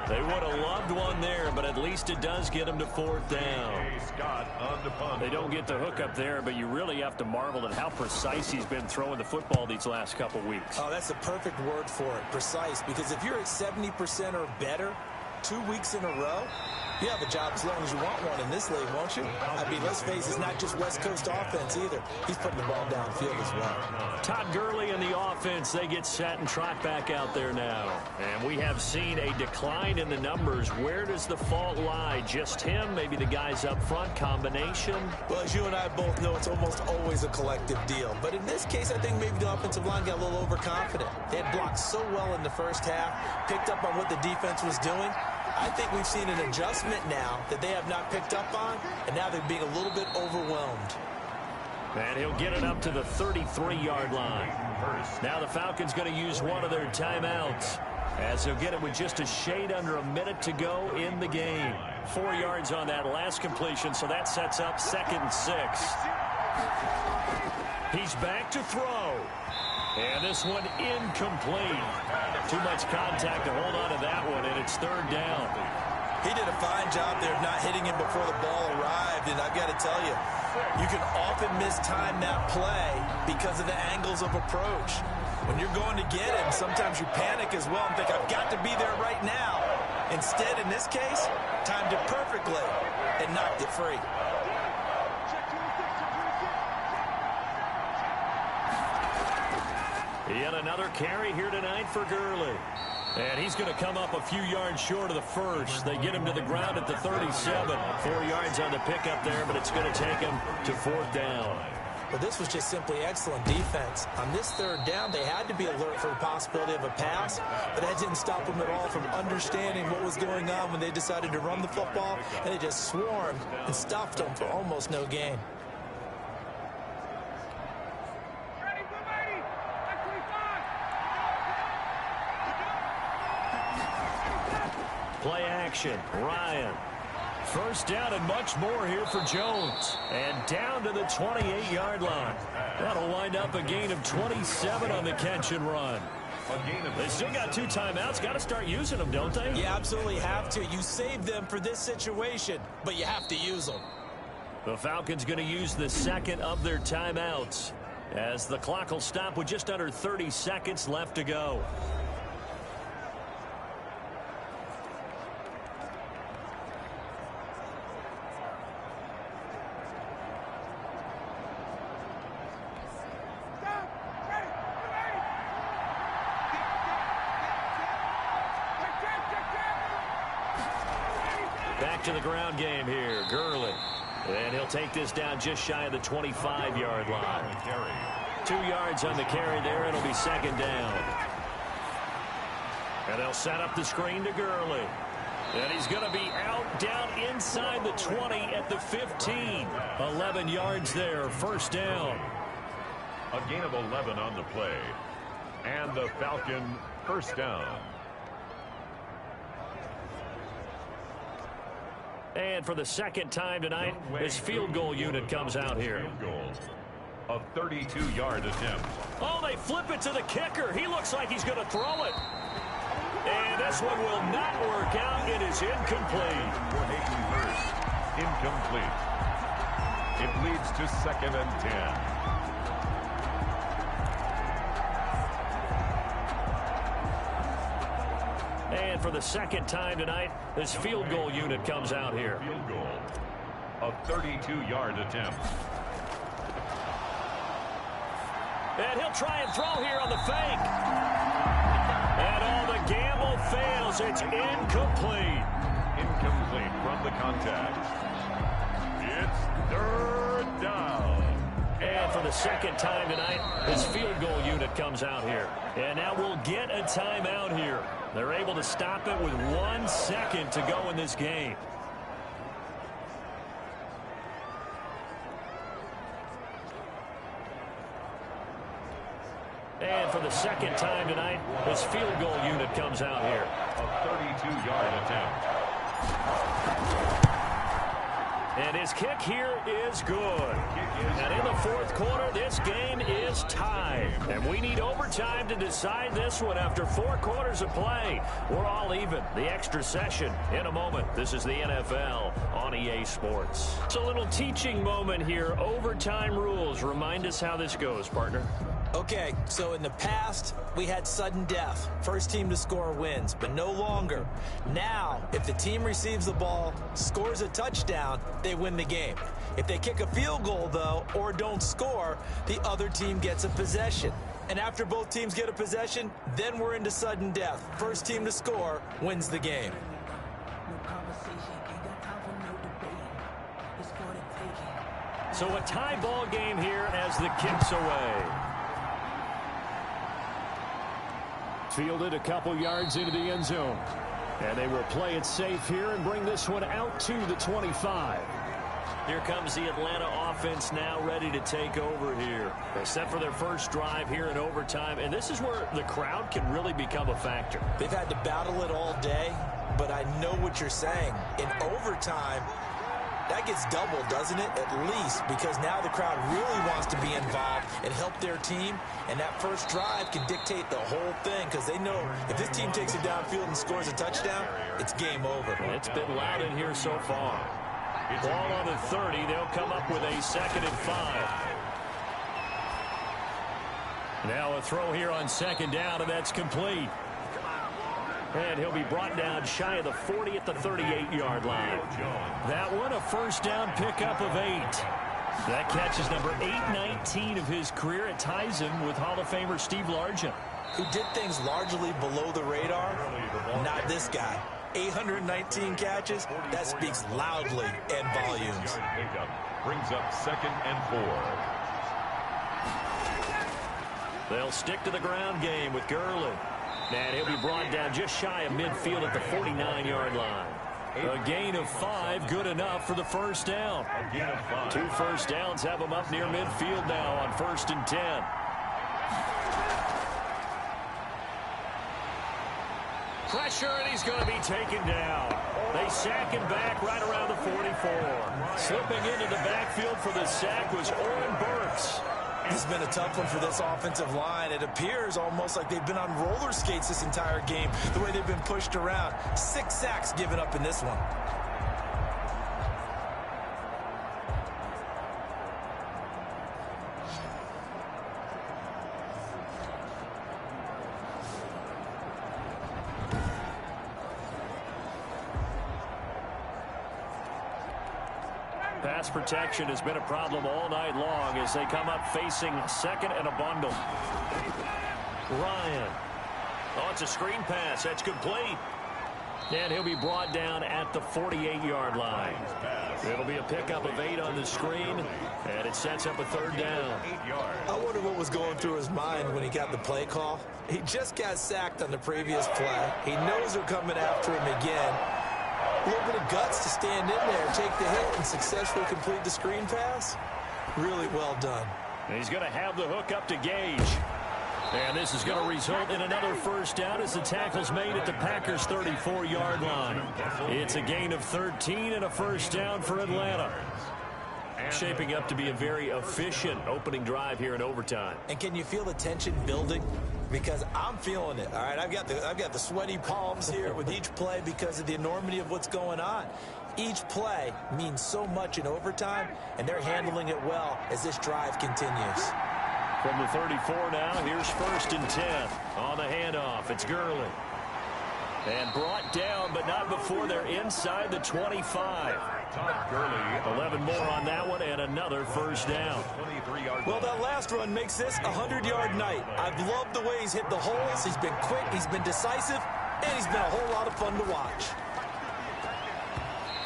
They would have loved one there, but at least it does get them to 4th down. They don't get the hook up there, but you really have to marvel at how precise he's been throwing the football these last couple weeks. Oh, that's the perfect word for it, precise, because if you're at 70% or better, 2 weeks in a row? You have a job as long as you want one in this league, won't you? I mean, let's face it, it's not just West Coast offense either. He's putting the ball downfield as well. Todd Gurley and the offense, they get set and trot back out there now. And we have seen a decline in the numbers. Where does the fault lie? Just him? Maybe the guys up front? Combination? Well, as you and I both know, it's almost always a collective deal. But in this case, I think maybe the offensive line got a little overconfident. They had blocked so well in the first half, picked up on what the defense was doing. I think we've seen an adjustment now that they have not picked up on, and now they're being a little bit overwhelmed. And he'll get it up to the 33-yard line. Now the Falcons going to use one of their timeouts, as they'll get it with just a shade under a minute to go in the game. 4 yards on that last completion, so that sets up 2nd and 6. He's back to throw. And this one incomplete. Too much contact to hold on to that one, and it's 3rd down. He did a fine job there of not hitting him before the ball arrived, and I've got to tell you, you can often mistime that play because of the angles of approach. When you're going to get him, sometimes you panic as well and think, I've got to be there right now. Instead, in this case, timed it perfectly and knocked it free. Yet another carry here tonight for Gurley. And he's going to come up a few yards short of the first. They get him to the ground at the 37. 4 yards on the pickup there, but it's going to take him to 4th down. But this was just simply excellent defense. On this 3rd down, they had to be alert for the possibility of a pass, but that didn't stop them at all from understanding what was going on when they decided to run the football, and they just swarmed and stuffed them for almost no gain. Play action. Ryan. 1st down and much more here for Jones. And down to the 28-yard line. That'll wind up a gain of 27 on the catch and run. They still got 2 timeouts. Got to start using them, don't they? You absolutely have to. You save them for this situation, but you have to use them. The Falcons going to use the 2nd of their timeouts, as the clock will stop with just under 30 seconds left to go. Back to the ground game here. Gurley. And he'll take this down just shy of the 25-yard line. 2 yards on the carry there. It'll be 2nd down. And they'll set up the screen to Gurley. And he's going to be out down inside the 20 at the 15. 11 yards there. 1st down. A gain of 11 on the play. And the Falcon 1st down. And for the 2nd time tonight, this field goal unit comes out here. A 32-yard attempt. Oh, they flip it to the kicker. He looks like he's going to throw it. And this one will not work out. It is incomplete. Incomplete. It leads to 2nd and 10. And for the 2nd time tonight, this field goal unit comes out here. Field goal. A 32-yard attempt. And he'll try and throw here on the fake. And all the gamble fails. It's incomplete. Incomplete from the contact. It's 3rd down. And for the 2nd time tonight, this field goal unit comes out here. And now we'll get a timeout here. They're able to stop it with 1 second to go in this game. And for the 2nd time tonight, this field goal unit comes out here. A 32-yard attempt. And his kick here is good. And in the 4th quarter, this game is tied. And we need overtime to decide this one after 4 quarters of play. We're all even. The extra session in a moment. This is the NFL on EA Sports. It's a little teaching moment here. Overtime rules. Remind us how this goes, partner. Okay, so in the past, we had sudden death. First team to score wins, but no longer. Now, if the team receives the ball, scores a touchdown, they win the game. If they kick a field goal, though, or don't score, the other team gets a possession. And after both teams get a possession, then we're into sudden death. First team to score wins the game. So a tie ball game here as the kick's away. Fielded a couple yards into the end zone. And they will play it safe here and bring this one out to the 25. Here comes the Atlanta offense now ready to take over here. They set for their first drive here in overtime, and this is where the crowd can really become a factor. They've had to battle it all day, but I know what you're saying. In overtime, that gets doubled, doesn't it? At least, because now the crowd really wants to be involved and help their team, and that first drive can dictate the whole thing because they know if this team takes it downfield and scores a touchdown, it's game over. It's been loud in here so far. Ball on the 30. They'll come up with a 2nd and 5. Now a throw here on 2nd down, and that's complete. And he'll be brought down shy of the 40 at the 38-yard line. That one, a first down pickup of 8. That catch is number 819 of his career. It ties him with Hall of Famer Steve Largent, who did things largely below the radar. Not this guy. 819 catches, that speaks loudly in volumes. Brings up 2nd and 4. They'll stick to the ground game with Gurley. And he'll be brought down just shy of midfield at the 49-yard line. A gain of 5, good enough for the first down. 2 first downs have him up near midfield now on 1st and 10. Pressure, and he's going to be taken down. They sack him back right around the 44. Slipping into the backfield for the sack was Oren Burks. This has been a tough one for this offensive line. It appears almost like they've been on roller skates this entire game, the way they've been pushed around. 6 sacks given up in this one. Pass protection has been a problem all night long as they come up facing 2nd and a bundle. Ryan. Oh, it's a screen pass. That's complete. And he'll be brought down at the 48-yard line. It'll be a pickup of 8 on the screen, and it sets up a 3rd down. I wonder what was going through his mind when he got the play call. He just got sacked on the previous play. He knows they're coming after him again. A little bit of guts to stand in there, take the hit, and successfully complete the screen pass. Really well done. And he's going to have the hook up to Gage. And this is going to result in another first down as the tackle's made at the Packers' 34-yard line. It's a gain of 13 and a first down for Atlanta. Shaping up to be a very efficient opening drive here in overtime. And can you feel the tension building? Because I'm feeling it. All right, I've got the sweaty palms here with each play because of the enormity of what's going on. Each play means so much in overtime, and they're handling it well as this drive continues. From the 34 now, here's 1st and 10. On the handoff, it's Gurley. And brought down, but not before they're inside the 25. Gurley, 11 more on that one, and another first down. Well, that last run makes this a 100-yard night. I've loved the way he's hit the holes. He's been quick, he's been decisive, and he's been a whole lot of fun to watch.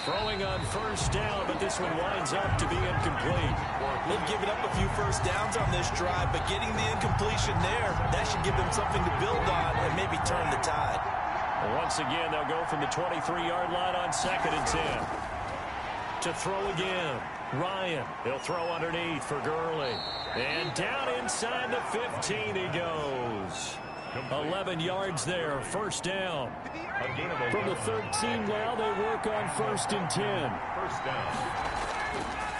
Throwing on first down, but this one winds up to be incomplete. They've given up a few first downs on this drive, but getting the incompletion there, that should give them something to build on and maybe turn the tide. Once again, they'll go from the 23-yard line on 2nd and 10. To throw again, Ryan. He'll throw underneath for Gurley. And down inside the 15 he goes. 11 yards there, first down. From the 13 now, they work on 1st and 10. First down.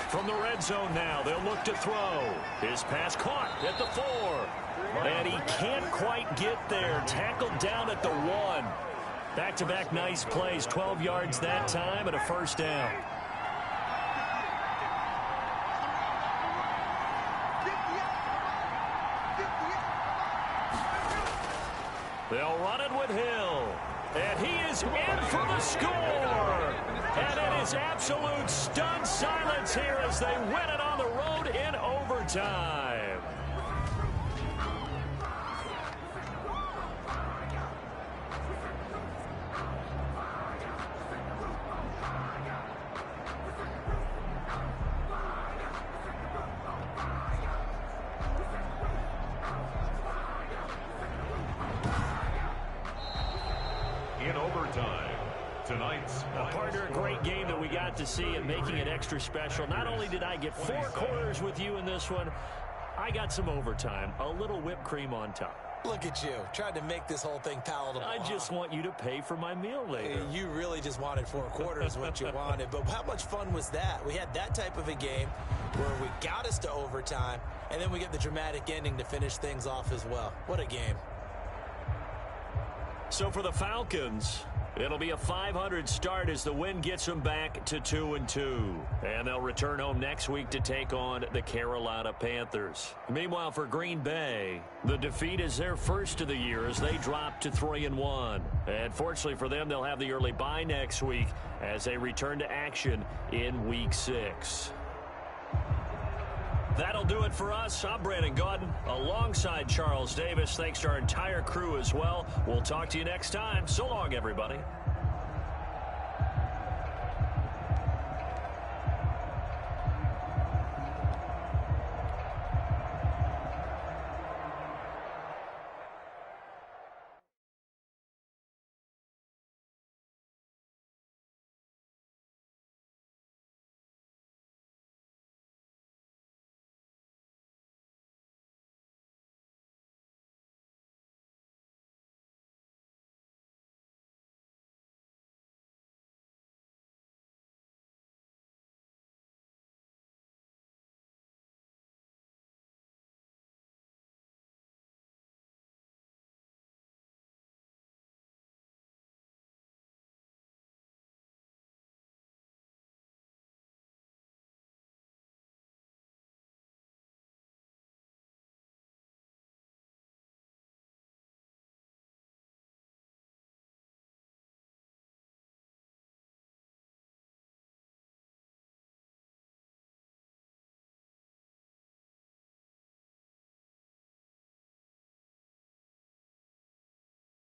From the red zone now, they'll look to throw. His pass caught at the 4. And he can't quite get there. Tackled down at the 1. Back-to-back nice plays, 12 yards that time and a first down. They'll run it with Hill. And he is in for the score. And it is absolute stunned silence here as they win it on the road in overtime. In overtime, tonight's Partner, a great game that we got to see and making it extra special. Not only did I get 4 quarters with you in this one, I got some overtime, a little whipped cream on top. Look at you, tried to make this whole thing palatable. I just want you to pay for my meal later. You really just wanted 4 quarters what you wanted, but how much fun was that? We had that type of a game where we got us to overtime, and then we get the dramatic ending to finish things off as well. What a game. So for the Falcons, it'll be a .500 start as the win gets them back to 2-2. And they'll return home next week to take on the Carolina Panthers. Meanwhile, for Green Bay, the defeat is their first of the year as they drop to 3-1. And fortunately for them, they'll have the early bye next week as they return to action in Week 6. That'll do it for us. I'm Brandon Gaudin alongside Charles Davis. Thanks to our entire crew as well. We'll talk to you next time. So long, everybody.